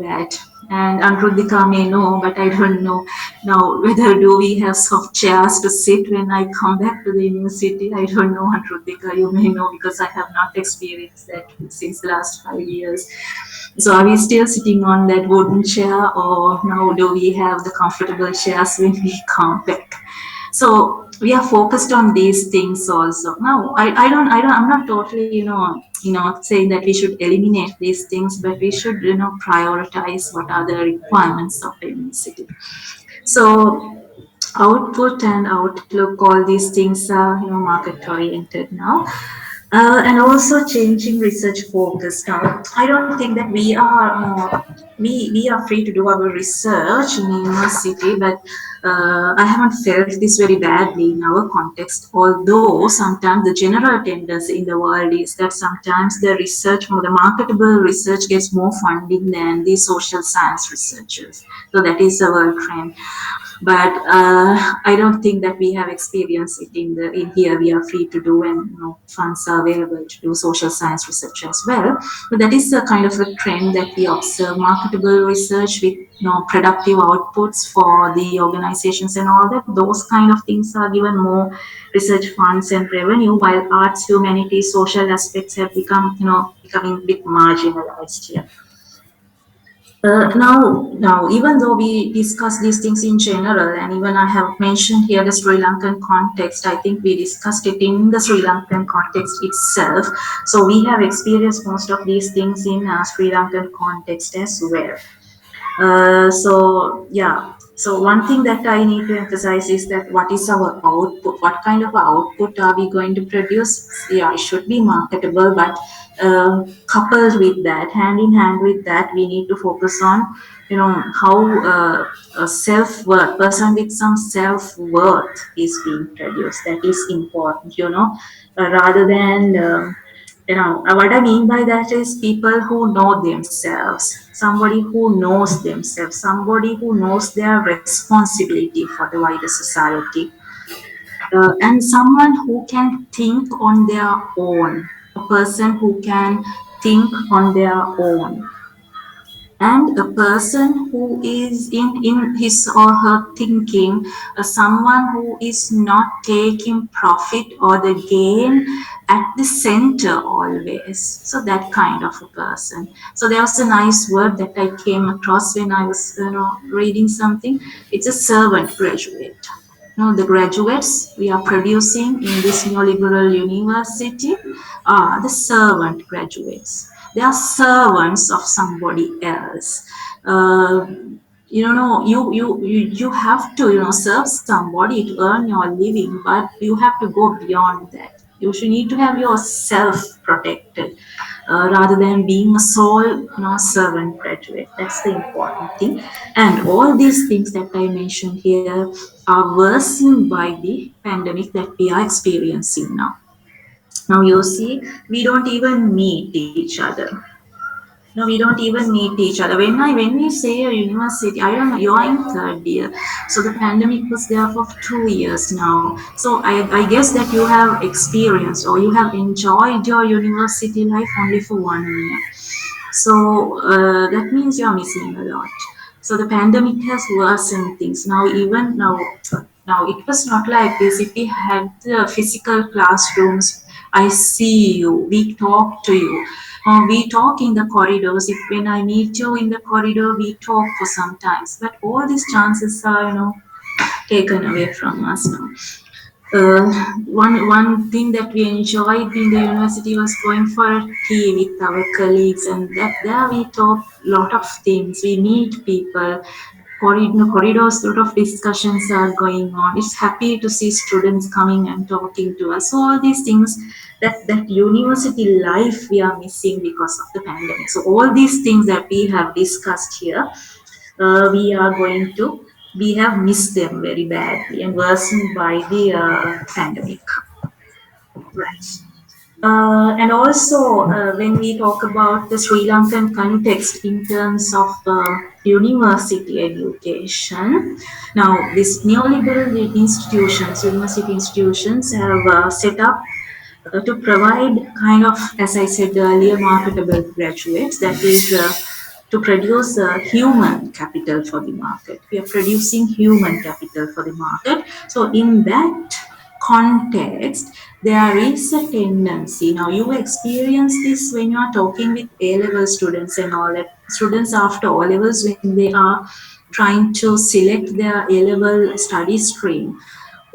that. And Anrudhika may know, but I don't know now whether do we have soft chairs to sit when I come back to the university. I don't know, Anrudhika, you may know because I have not experienced that since the last 5 years. So are we still sitting on that wooden chair, or now do we have the comfortable chairs when we come back? So we are focused on these things also. Now I'm not totally, saying that we should eliminate these things, but we should, prioritize what are the requirements of a university. So output and outlook, all these things are, market oriented now. And also changing research focus. Now, I don't think that we are free to do our research in university, but I haven't felt this very badly in our context. Although sometimes the general tendency in the world is that sometimes the research, the marketable research, gets more funding than the social science researchers. So that is a world trend, but I don't think that we have experienced it in here. We are free to do, and funds are available to do social science research as well. But that is a kind of a trend that we observe: marketable research with productive outputs for the organizations and all that. Those kind of things are given more research funds and revenue, while arts, humanities, social aspects have become becoming a bit marginalized here. Now, even though we discuss these things in general, and even I have mentioned here the Sri Lankan context, I think we discussed it in the Sri Lankan context itself. So we have experienced most of these things in Sri Lankan context as well. So yeah, so one thing that I need to emphasize is that what is our output? What kind of output are we going to produce? Yeah, it should be marketable, but coupled with that, hand in hand with that, we need to focus on how self worth, person with some self worth is being produced. That is important, rather than what I mean by that is people who know themselves, somebody who knows themselves, somebody who knows their responsibility for the wider society, and someone who can think on their own, a person who can think on their own, and a person who is in his or her thinking, someone who is not taking profit or the gain at the center always. So that kind of a person. So there was a nice word that I came across when I was reading something. It's a servant graduate. The graduates we are producing in this neoliberal university are the servant graduates. They are servants of somebody else. Uh, you have to serve somebody to earn your living, but you have to go beyond that. You should need to have yourself protected, rather than being a sole servant graduate. That's the important thing. And all these things that I mentioned here are worsened by the pandemic that we are experiencing now. Now you see, we don't even meet each other. No, we don't even meet each other. When we say a university, I don't know, you're in third year. So the pandemic was there for 2 years now. So I guess that you have experienced or you have enjoyed your university life only for 1 year. So that means you're missing a lot. So the pandemic has worsened things. Now it was not like this. If we had the physical classrooms, I see you, we talk to you. We talk in the corridors. If when I meet you in the corridor, we talk for some times. But all these chances are, taken away from us now. One thing that we enjoyed in the university was going for tea with our colleagues, and that there we talk lot of things. We meet people. Corridors, lot of discussions are going on. It's happy to see students coming and talking to us. So all these things, that university life we are missing because of the pandemic. So all these things that we have discussed here, we are going to we have missed them very badly and worsened by the pandemic. Right. And also, when we talk about the Sri Lankan context in terms of university education, now these neoliberal institutions, university institutions, have set up to provide kind of, as I said earlier, marketable graduates. That is to produce human capital for the market. We are producing human capital for the market. So in that context, there is a tendency. Now you experience this when you are talking with A-level students and all that. Students after O-levels, when they are trying to select their A-level study stream,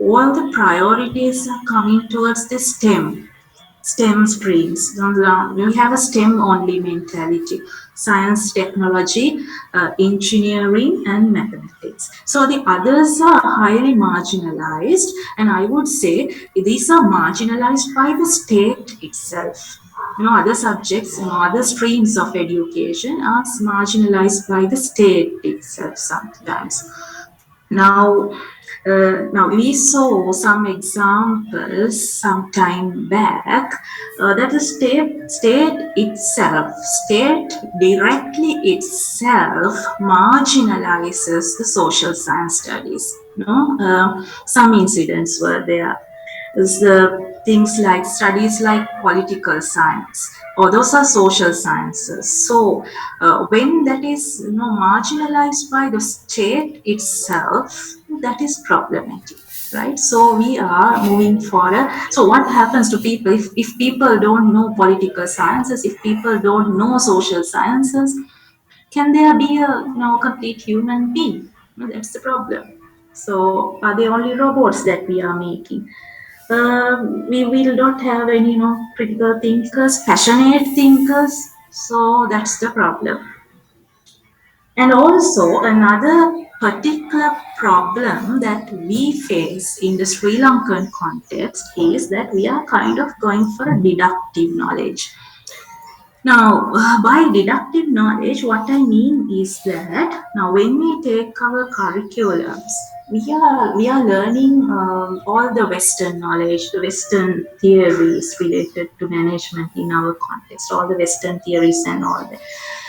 all the priorities are coming towards the STEM streams. We have a STEM only mentality: science, technology, engineering, and mathematics. So the others are highly marginalized, and I would say these are marginalized by the state itself. Other subjects, other streams of education are marginalized by the state itself sometimes. Now we saw some examples some time back that the state directly itself marginalizes the social science studies. Some incidents were there. Is the things like studies like political science, or those are social sciences. So when that is marginalized by the state itself, that is problematic, right? So we are moving forward. So what happens to people if people don't know political sciences, if people don't know social sciences? Can there be a complete human being? That's the problem. So are they only robots that we are making? We will not have any critical thinkers, passionate thinkers. So that's the problem. And also another particular problem that we face in the Sri Lankan context is that we are kind of going for a deductive knowledge. Now, by deductive knowledge, what I mean is that now when we take our curriculums, we are learning all the Western knowledge, the Western theories related to management in our context, all the Western theories and all that.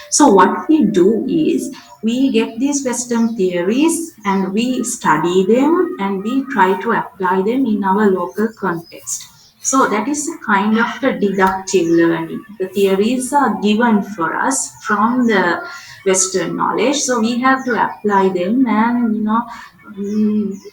So what we do is we get these Western theories and we study them and we try to apply them in our local context. So that is a kind of a deductive learning. The theories are given for us from the Western knowledge, so we have to apply them and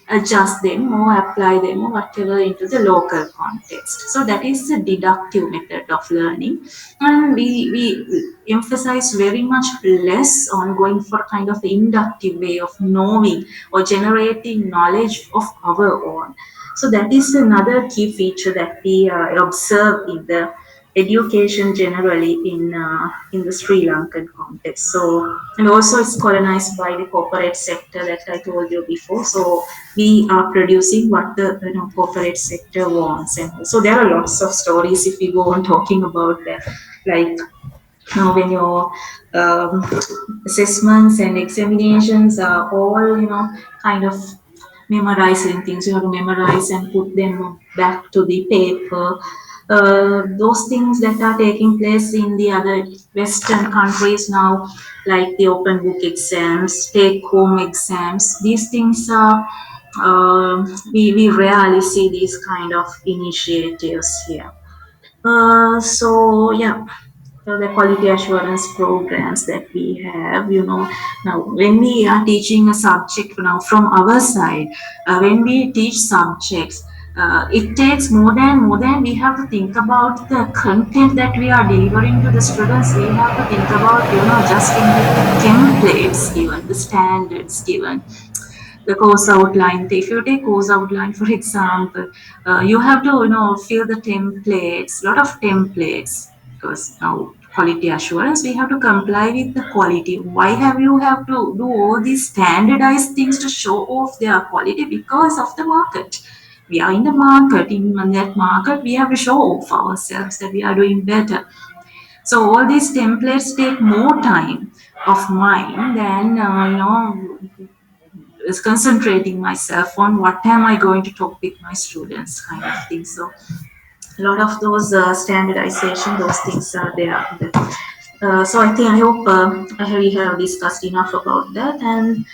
adjust them or apply them or whatever into the local context. So that is the deductive method of learning, and we emphasize very much less on going for kind of inductive way of knowing or generating knowledge of our own. So that is another key feature that we observe in the education generally in the Sri Lankan context. So, and also it's colonized by the corporate sector that I told you before. So we are producing what the corporate sector wants, and so there are lots of stories if we go on talking about that, like when your um, assessments and examinations are all kind of memorizing things. You have to memorize and put them back to the paper. Those things that are taking place in the other Western countries now, like the open book exams, take home exams, these things are, we rarely see these kind of initiatives here. So yeah, the quality assurance programs that we have, now when we are teaching a subject now from our side, when we teach subjects, it takes more than we have to think about the content that we are delivering to the students. We have to think about just in the templates given, the standards given, the course outline. If you take course outline, for example, you have to fill the templates, lot of templates, because now quality assurance, we have to comply with the quality. Why have to do all these standardized things to show off their quality? Because of the market. We are in the market. In that market, we have to show off ourselves that we are doing better. So all these templates take more time of mine than is concentrating myself on what am I going to talk with my students, kind of thing. So a lot of those standardization, those things are there. So I hope we have discussed enough about that, and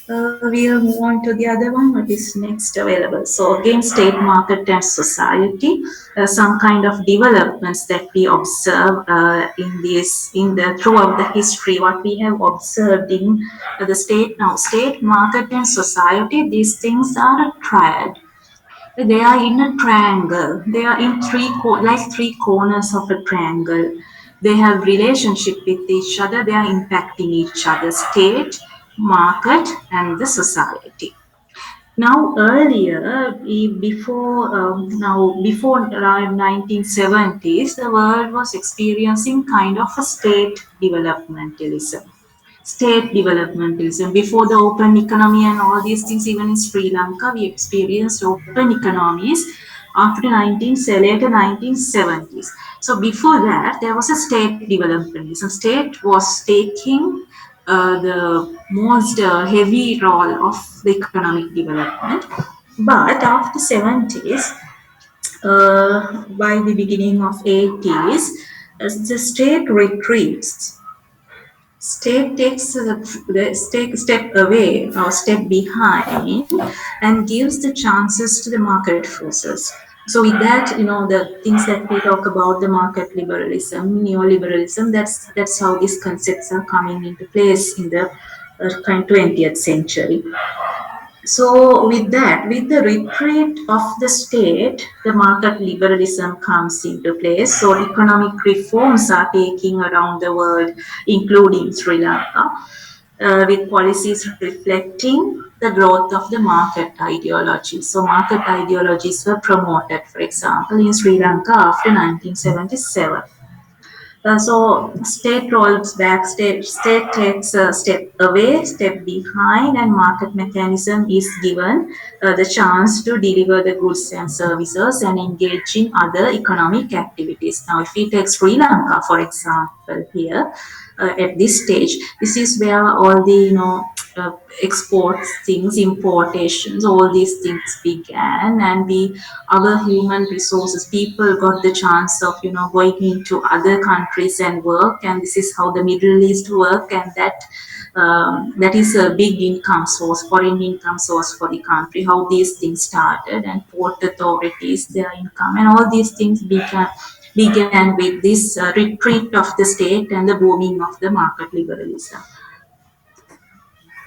We'll move on to the other one, what is next available. So again, state, market, and society, some kind of developments that we observe in the throughout the history. What we have observed in the state now, state, market, and society. These things are a triad. They are in a triangle. They are in like three corners of a triangle. They have relationship with each other. They are impacting each other. State, market, and the society. Now earlier, before around 1970s, the world was experiencing kind of a state developmentalism. Before the open economy and all these things, even in Sri Lanka, we experienced open economies after later 1970s. So before that, there was a state developmentalism. State was taking the most heavy role of the economic development. But after 70s, by the beginning of 80s, the state retreats. State takes the step away or step behind and gives the chances to the market forces. So with that, the things that we talk about, the market liberalism, neoliberalism, that's how these concepts are coming into place in the 20th century. So with that, with the retreat of the state, the market liberalism comes into place. So economic reforms are taking around the world, including Sri Lanka, with policies reflecting the growth of the market ideology. So market ideologies were promoted, for example, in Sri Lanka after 1977. So state rolls back, state takes a step away, step behind, and market mechanism is given the chance to deliver the goods and services and engage in other economic activities. Now, if we take Sri Lanka, for example, here at this stage, this is where all the uh, exports things, importations, all these things began, and our human resources people got the chance of going into other countries and work, and this is how the Middle East work, and that is a big income source, foreign income source for the country. How these things started, and port authorities, their income, and all these things began with this retreat of the state and the booming of the market liberalism.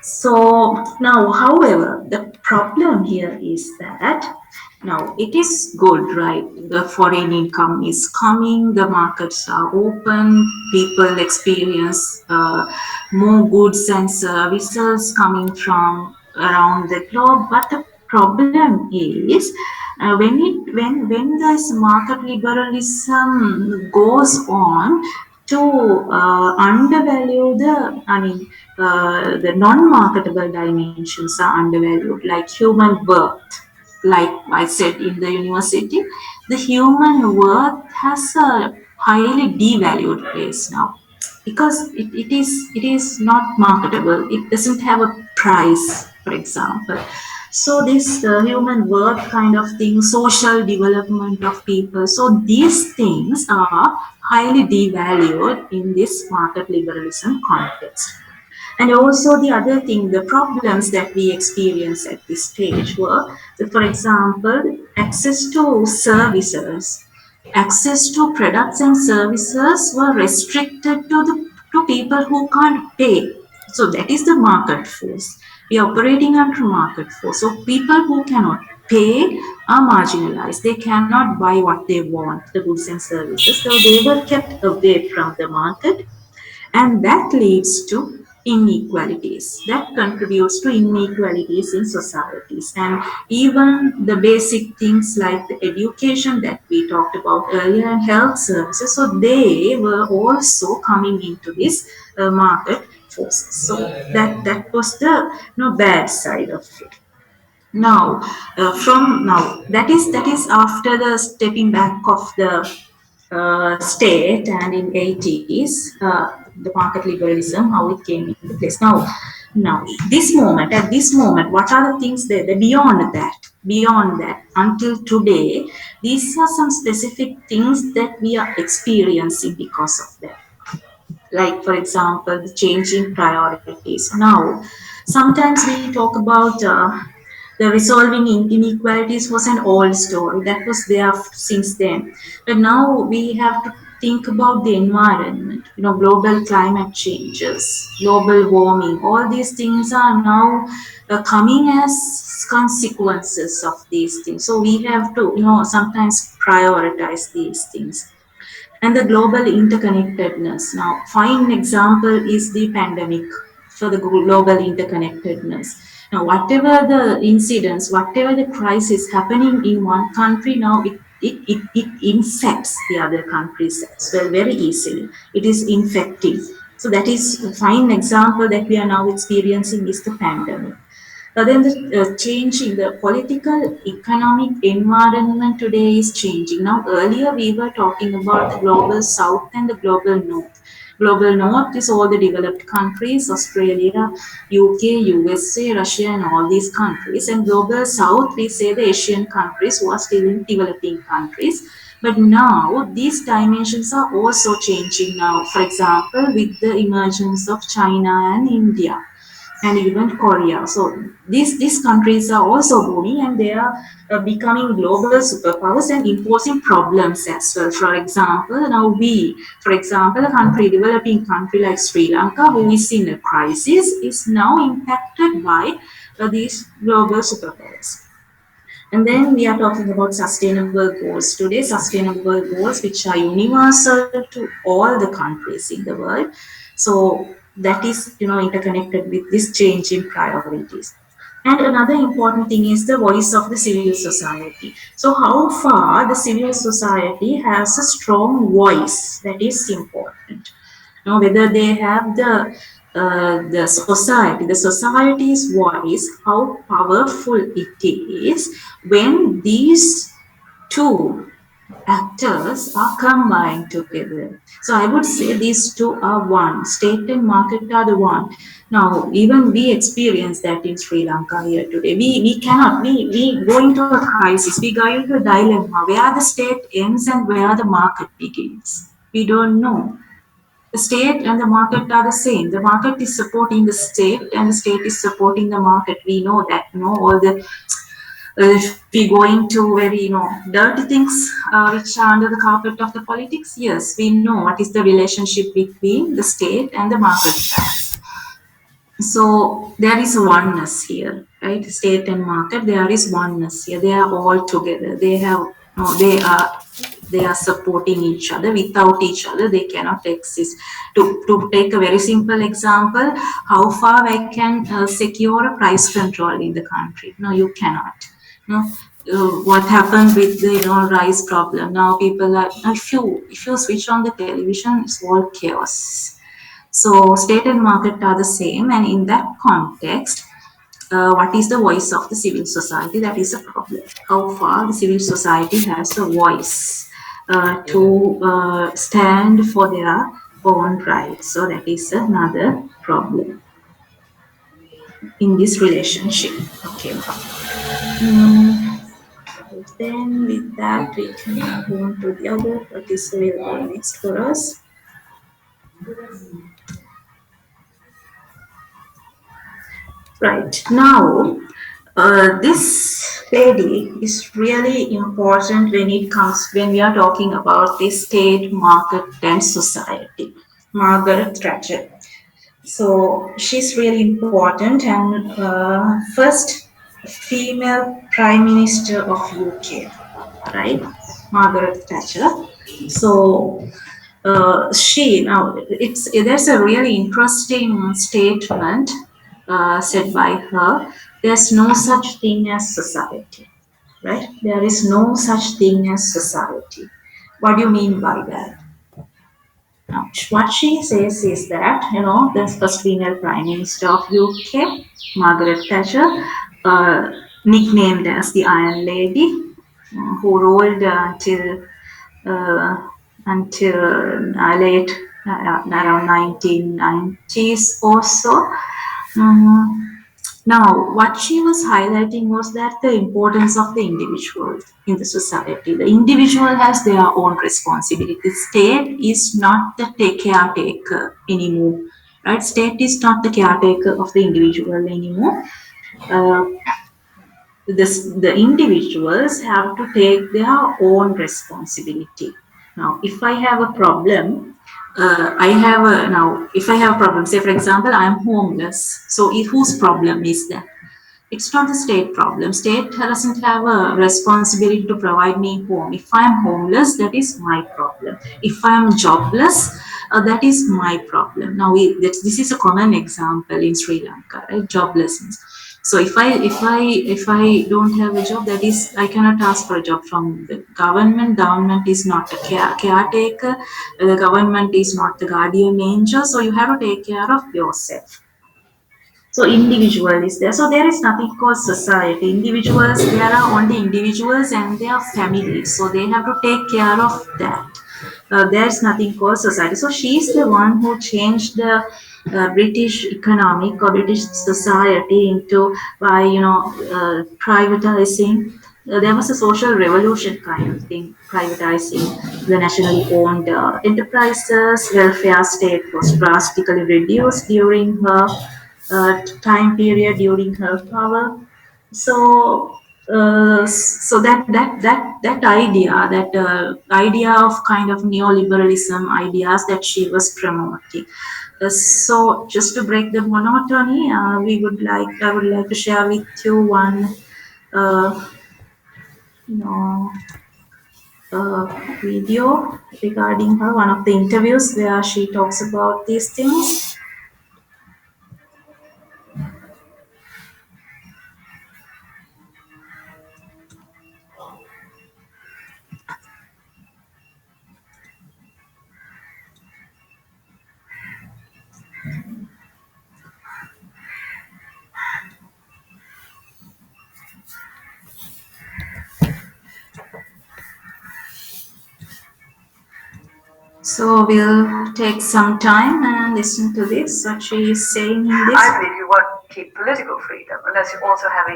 So now, however, the problem here is that now it is good, right? The foreign income is coming, the markets are open, people experience more goods and services coming from around the globe. But the problem is when this market liberalism goes on to undervalue the non-marketable dimensions are undervalued, like human worth. Like I said in the university, the human worth has a highly devalued place now because it is not marketable. It doesn't have a price, for example. So this human worth kind of thing, social development of people. So these things are highly devalued in this market liberalism context. And also the other thing, the problems that we experience at this stage were, for example, access to services, access to products and services were restricted to people who can't pay. So that is the market force. We are operating under market force. So people who cannot pay are marginalized. They cannot buy what they want, the goods and services. So they were kept away from the market, and that leads to inequalities, that contributes to inequalities in societies. And even the basic things like the education that we talked about earlier and health services, so they were also coming into this market forces. So that was the bad side of it. Now, from now, that is after the stepping back of the state, and in 80s, the market liberalism, how it came into place. Now, at this moment, what are the things there? Beyond that, until today, these are some specific things that we are experiencing because of that. Like, for example, the changing priorities. Now, Sometimes we talk about the resolving inequalities was an old story that was there since then, but now we have to think about the environment. You know, global climate changes, global warming, all these things are now coming as consequences of these things. So we have to, you know, sometimes prioritize these things. And the global interconnectedness. Now, fine example is the pandemic for the global interconnectedness. Now, whatever the incidents, whatever the crisis happening in one country, now it infects the other countries as well very easily. It is infecting. So that is a fine example that we are now experiencing is the pandemic. Then the change in the political economic environment today is changing. Now, earlier we were talking about the global south and the global north. Global north is all the developed countries, Australia, UK, USA, Russia, and all these countries. And global south, we say the Asian countries who are still in developing countries. But now these dimensions are also changing now. For example, with the emergence of China and India and even Korea. So these countries are also booming and they are becoming global superpowers and imposing problems as well. For example, now for example, a country, developing country like Sri Lanka, who is in a crisis, is now impacted by these global superpowers. And then we are talking about sustainable goals today, sustainable goals which are universal to all the countries in the world. So that is, you know, interconnected with this change in priorities. And another important thing is the voice of the civil society. So how far the civil society has a strong voice, that is important. Now, whether they have the society's voice, how powerful it is when these two actors are combined together. So I would say these two are one. State and market are the one. Now, even we experience that in Sri Lanka here today. We cannot, we go into a crisis, we go into a dilemma where the state ends and where the market begins. We don't know. The state and the market are the same. The market is supporting the state and the state is supporting the market. We know that, you know, all the if we go into very, you know, dirty things which are under the carpet of the politics, yes, we know what is the relationship between the state and the market. So there is oneness here, right? State and market, there is oneness here. They are all together. They have no, they are supporting each other. Without each other, they cannot exist. To take a very simple example, how far I can secure a price control in the country? No, you cannot. No. What happened with the, you know, rice problem? Now people are, if you switch on the television, it's all chaos. So state and market are the same, and in that context, what is the voice of the civil society? That is a problem. How far the civil society has a voice to stand for their own rights. So that is another problem in this relationship. Okay. Then with that, we can move on to the other. What is available next for us? Right now, this lady is really important when we are talking about the state, market, and society. Margaret Thatcher. So she's really important, and first female prime minister of UK, right? Margaret Thatcher. So she now it's there's a really interesting statement said by her. There's no such thing as society, right? There is no such thing as society. What do you mean by that? Now, what she says is that, you know, the first female prime minister of UK, Margaret Thatcher, nicknamed as the Iron Lady, who ruled uh, until late around 1990s or so. Mhm. Now, what she was highlighting was that the importance of the individual in the society. The individual has their own responsibility. The state is not the caretaker anymore. right? State is not the caretaker of the individual anymore. Uh, the individuals have to take their own responsibility. Now, if I have a problem, if I have a problem, say for example, I am homeless. So, whose problem is that? It's not the state problem. State doesn't have a responsibility to provide me home. If I am homeless, that is my problem. If I am jobless, that is my problem. Now, this is a common example in Sri Lanka, right? Joblessness. So if I don't have a job, that is I cannot ask for a job from the government. Government is not a caretaker. The government is not the guardian angel. So you have to take care of yourself. So individual is there. So there is nothing called society. Individuals, there are only individuals and their families. So they have to take care of that. There's nothing called society. So she's the one who changed the British economic or British society into by privatizing. There was a social revolution kind of thing, privatizing the nationally owned enterprises. Welfare state was drastically reduced during her time period during her power. So, that idea of kind of neoliberalism ideas that she was promoting. So, just to break the monotony, I would like to share with you one, uh, you know, video regarding her, one of the interviews where she talks about these things. So we'll take some time and listen to this, what she is saying in this. I believe you won't keep political freedom unless you also have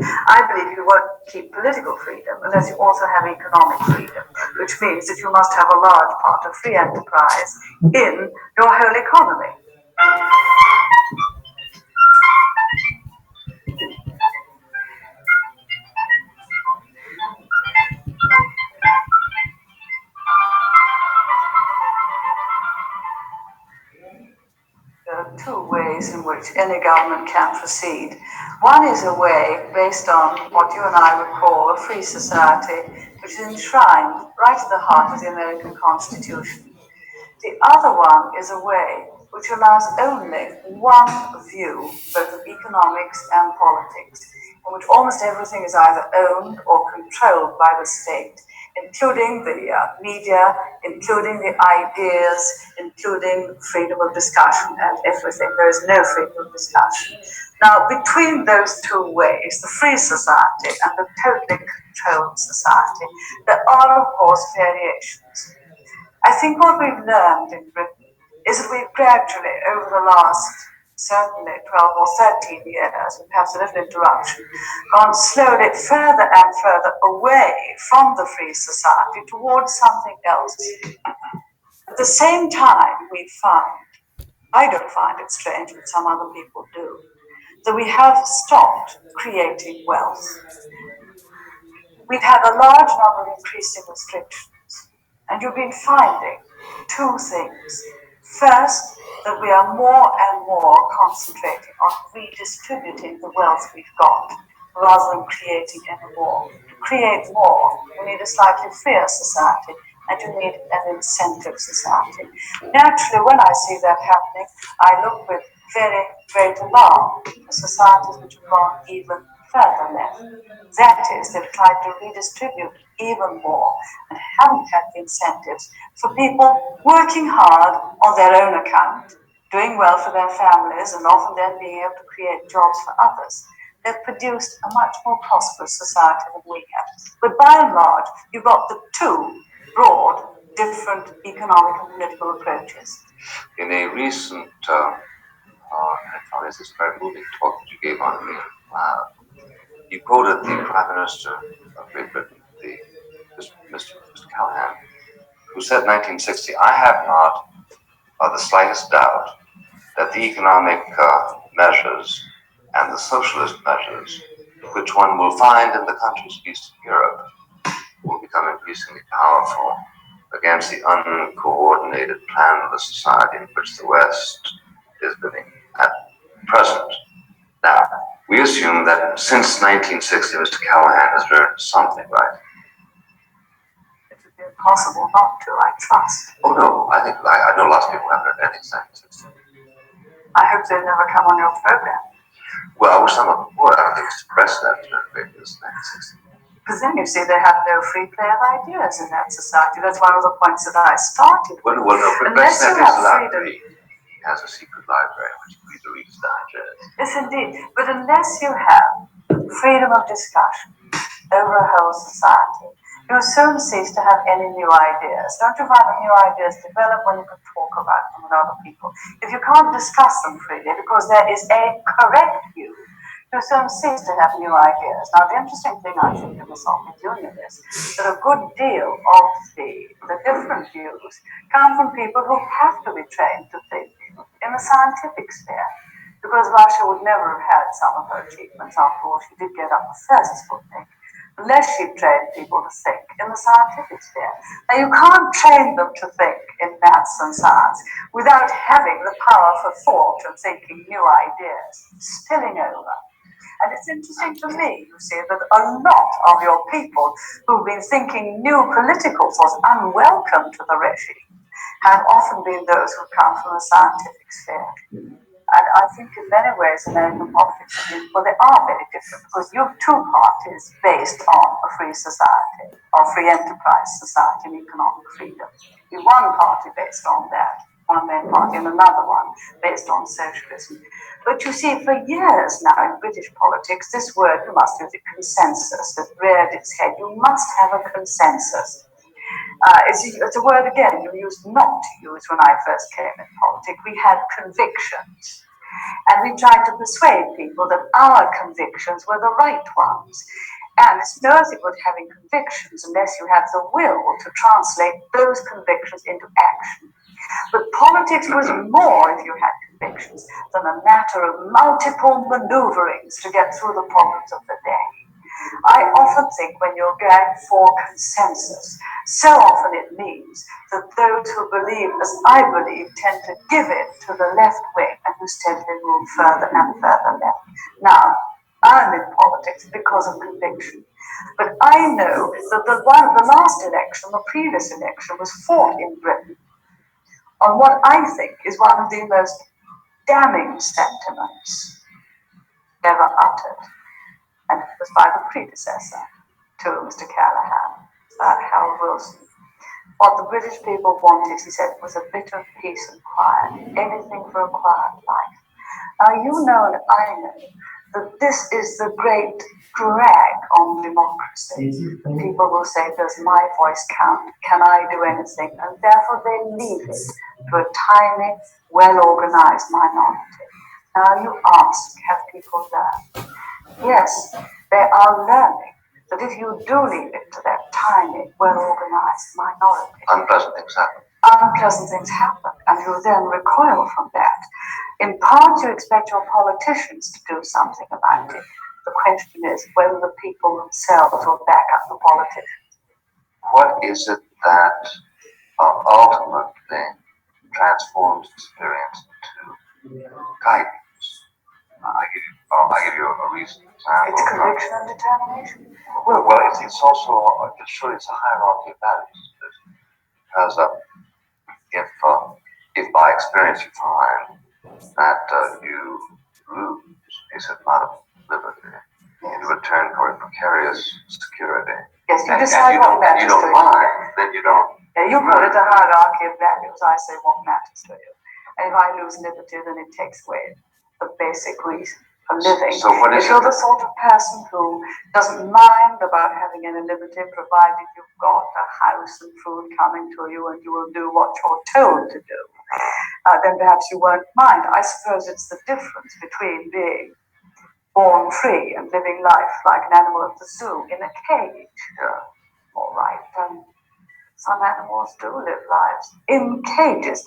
I believe you won't keep political freedom unless you also have economic freedom, which means that you must have a large part of free enterprise in your whole economy. There are two ways in which any government can proceed. One is a way based on what you and I would call a free society, which is enshrined right at the heart of the American Constitution. The other one is a way which allows only one view, both of economics and politics, in which almost everything is either owned or controlled by the state, including the media, including the ideas, including freedom of discussion and everything. There is no freedom of discussion. Now, between those two ways, the free society and the totally controlled society, there are, of course, variations. I think what we've learned in Britain is that we've gradually, over the last certainly 12 or 13 years, with perhaps a little interruption, gone slowly further and further away from the free society towards something else. At the same time, we found, I don't find it strange, but some other people do, that we have stopped creating wealth. We've had a large number of increasing restrictions, and you've been finding two things. First, that we are more and more concentrating on redistributing the wealth we've got rather than creating any more. To create more, you need a slightly freer society and you need an incentive society. Naturally, when I see that happening, I look with very great alarm at societies which have gone even further left. That is, they've tried to redistribute even more and haven't had the incentives for people working hard on their own account, doing well for their families, and often then being able to create jobs for others. They've produced a much more prosperous society than we have. But by and large, you've got the two broad, different economic and political approaches. In a recent, I found this very moving talk that you gave on you quoted the Prime Minister of Great Britain, Mr. Callahan, who said in 1960, I have not the slightest doubt that the economic measures and the socialist measures, which one will find in the countries of Eastern Europe, will become increasingly powerful against the uncoordinated plan of the society in which the West is living at present. Now, we assume that since 1960, Mr. Callahan has learned something, right? It would be impossible not to, I trust. Oh, no, I know lots of people haven't learned anything since. I hope they've never come on your program. Well, I wish some of them would. I don't think Mr. President has learned great this 1960. Because then you see they have no free play of ideas in that society. That's one of the points that I started with. Well, no, Unless you President have is freedom. He has a secret library in which he reads the Reader's Digest. Yes, indeed. But unless you have freedom of discussion over a whole society, you will soon cease to have any new ideas. Don't you find that new ideas develop when you can talk about them with other people? If you can't discuss them freely because there is a correct view, you soon cease to have new ideas. Now, the interesting thing I think in the Soviet Union is that a good deal of the different views come from people who have to be trained to think in the scientific sphere. Because Russia would never have had some of her achievements. After all, she did get up the first Sputnik, unless she trained people to think in the scientific sphere. Now, you can't train them to think in maths and science without having the power for thought and thinking new ideas spilling over. And it's interesting to me, you see, that a lot of your people who've been thinking new political thoughts unwelcome to the regime have often been those who come from the scientific sphere. And I think in many ways American politics have been, well, they are very different because you have two parties based on a free society or free enterprise society and economic freedom. You have one party based on that, one main party, and another one based on socialism. But you see, for years now in British politics, this word, you must use it, consensus, has reared its head. You must have a consensus. It's a word, again, you used not to use when I first came in politics. We had convictions. And we tried to persuade people that our convictions were the right ones. And it's no good having convictions unless you have the will to translate those convictions into action. But politics was more, if you had convictions, than a matter of multiple maneuverings to get through the problems of the day. I often think when you're going for consensus, so often it means that those who believe, as I believe, tend to give it to the left wing and who steadily move further and further left. Now, I'm in politics because of conviction. But I know that the last election, the previous election, was fought in Britain on what I think is one of the most damning sentiments ever uttered. And it was by the predecessor to Mr. Callahan, Harold Wilson. What the British people wanted, he said, was a bit of peace and quiet, anything for a quiet life. Now, you know and I know that this is the great drag on democracy. People will say, does my voice count? Can I do anything? And therefore they leave it to a tiny, well-organized minority. Now you ask, have people learned? Yes, they are learning that if you do leave it to that tiny, well-organized minority, unpleasant things happen, and you then recoil from that. In part, you expect your politicians to do something about it. The question is whether the people themselves will back up the politicians. What is it that ultimately transforms experience into guidance? I give you a recent example. It's conviction and determination. Well, it's also surely it's a hierarchy of values. Because if by experience you find that you lose a certain amount of liberty in return for a precarious security, yes, you decide what matters you don't mind, then you don't. Yeah, you call it a hierarchy of values. I say what matters to you. And if I lose liberty, then it takes away the basic reason for living. So what is if you're the sort of person who doesn't mind about having any liberty, provided you've got a house and food coming to you and you will do what you're told to do, then perhaps you won't mind. I suppose it's the difference between being born free and living life like an animal at the zoo in a cage. Yeah. All right. Some animals do live lives in cages.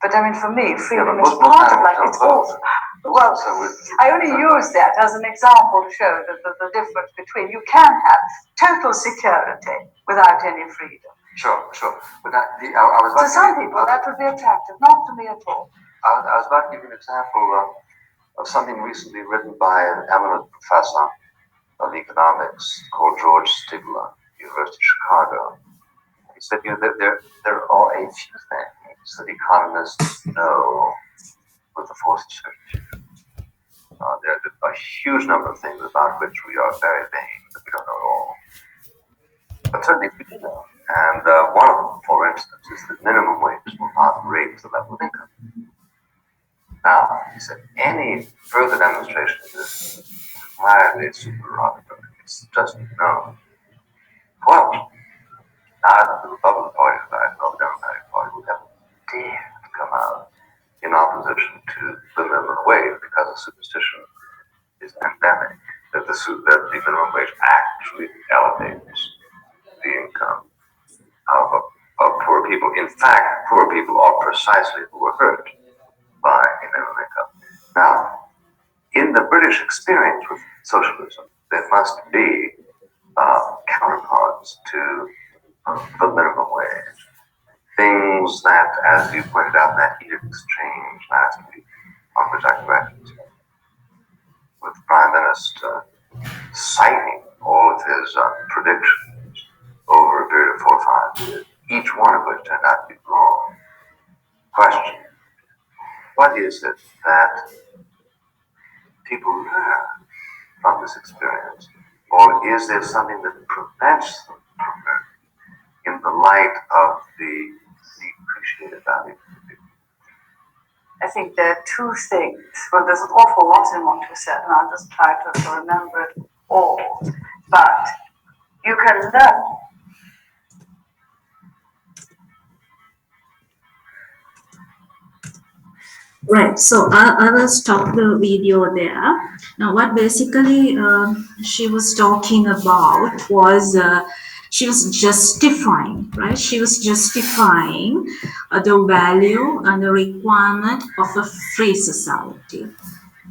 But I mean, for me, freedom is part of life. It's also, well, I only use that as an example to show the difference between you can have total security without any freedom. Sure. But I was to some people, that would be attractive, not to me at all. I was about to give you an example of something recently written by an eminent professor of economics called George Stigler, University of Chicago. He said, there are a few things that economists know with the force of certainty. There are a huge number of things about which we are very vain, that we don't know at all. But certainly we do know. And one of them, for instance, is that minimum wages will not raise the level of income. Now, he said, any further demonstration of this is mildly supererogatory. It's just known. Well, neither the Republican Party nor the Democratic Party would ever dare to come out in opposition to the minimum wage because the superstition is endemic that the minimum wage actually elevates the income of poor people. In fact, poor people are precisely who are hurt by a minimum income. Now, in the British experience with socialism, there must be counterparts to the minimum wage. Things that, as you pointed out, that heated exchange last week, on which I congratulate you, with the Prime Minister citing all of his predictions over a period of 4 or 5 years, each one of which turned out to be wrong. Question: what is it that people learn from this experience? Or is there something that prevents them from learning in the light of the appreciated value? I think there are two things. Well, there's an awful lot in what you said, and I'll just try to remember it all. But you can learn. Right, so I will stop the video there. Now, what basically she was talking about was she was justifying, right? She was justifying the value and the requirement of a free society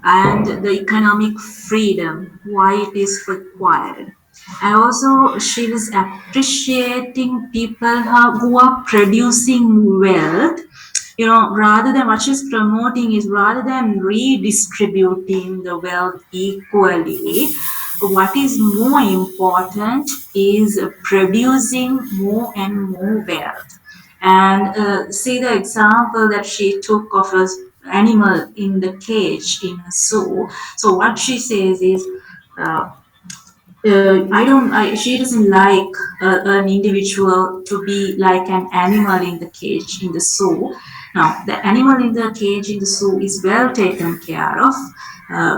and the economic freedom, why it is required. And also, she was appreciating people who are producing wealth, rather than what she's promoting is rather than redistributing the wealth equally, what is more important is producing more and more wealth. And see the example that she took of an animal in the cage in a zoo. So what she says is, she doesn't like an individual to be like an animal in the cage in the zoo. Now, the animal in the cage in the zoo is well taken care of,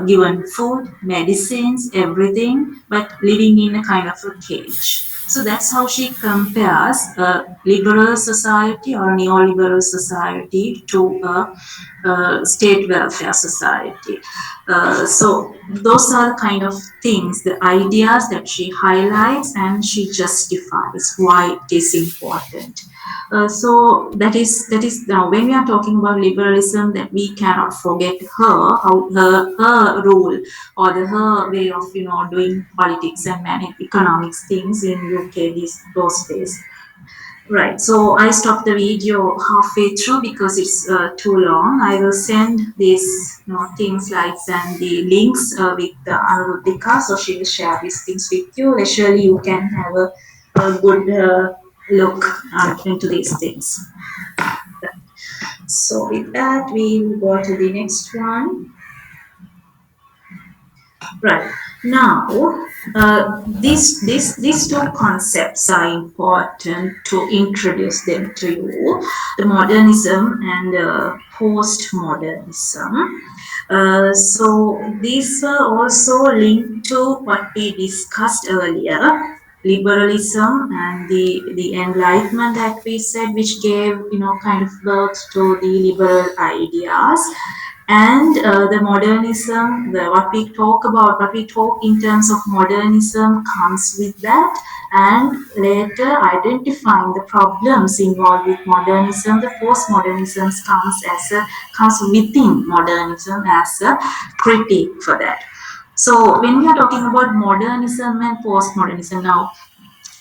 given food, medicines, everything, but living in a kind of a cage. So that's how she compares a liberal society or a neoliberal society to a state welfare society. So those are the kind of things, the ideas that she highlights and she justifies why it is important. So that is now when we are talking about liberalism, that we cannot forget her role or her way of doing politics and manage economics things in UK those days. Right, so I stopped the video halfway through because it's too long. I will send these things like and the links with Anuruddhika, so she will share these things with you. Surely you can have a good look into these things. So with that, we'll go to the next one. Right. Now, these two concepts are important to introduce them to you: the modernism and postmodernism. So these were also linked to what we discussed earlier: liberalism and the enlightenment that we said, which gave kind of birth to the liberal ideas. And the modernism, what we talk about, what we talk in terms of modernism comes with that, and later identifying the problems involved with modernism, the postmodernism comes within modernism as a critique for that. So when we are talking about modernism and postmodernism now,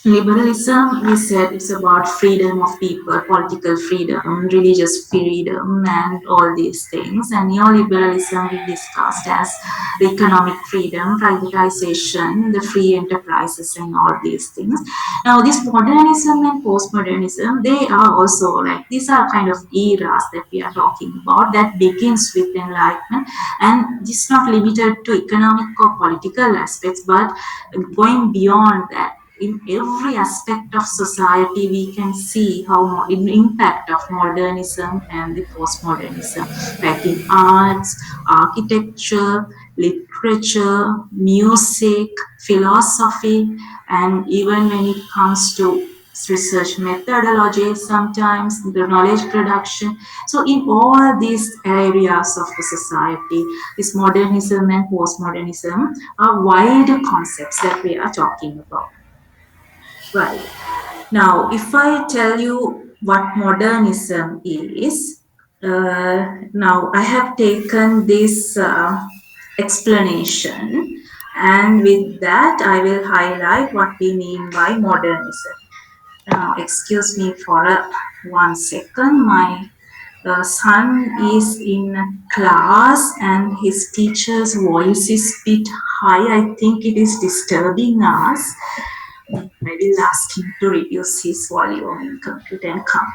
liberalism, we said it's about freedom of people, political freedom, religious freedom, and all these things. And neoliberalism, we discussed as the economic freedom, privatization, the free enterprises, and all these things. Now, this modernism and postmodernism, they are also like these are kind of eras that we are talking about that begins with enlightenment, and it's not limited to economic or political aspects, but going beyond that in every aspect of society, we can see how in impact of modernism and the postmodernism, like in arts, architecture, literature, music, philosophy, and even when it comes to research methodology, sometimes the knowledge production. So in all these areas of the society, this modernism and postmodernism are wide concepts that we are talking about. Right. Now, if I tell you what modernism is, now I have taken this explanation, and with that, I will highlight what we mean by modernism. Now, excuse me for 1 second. My son is in class, and his teacher's voice is a bit high. I think it is disturbing us. I will ask him to reduce his volume in computer and come.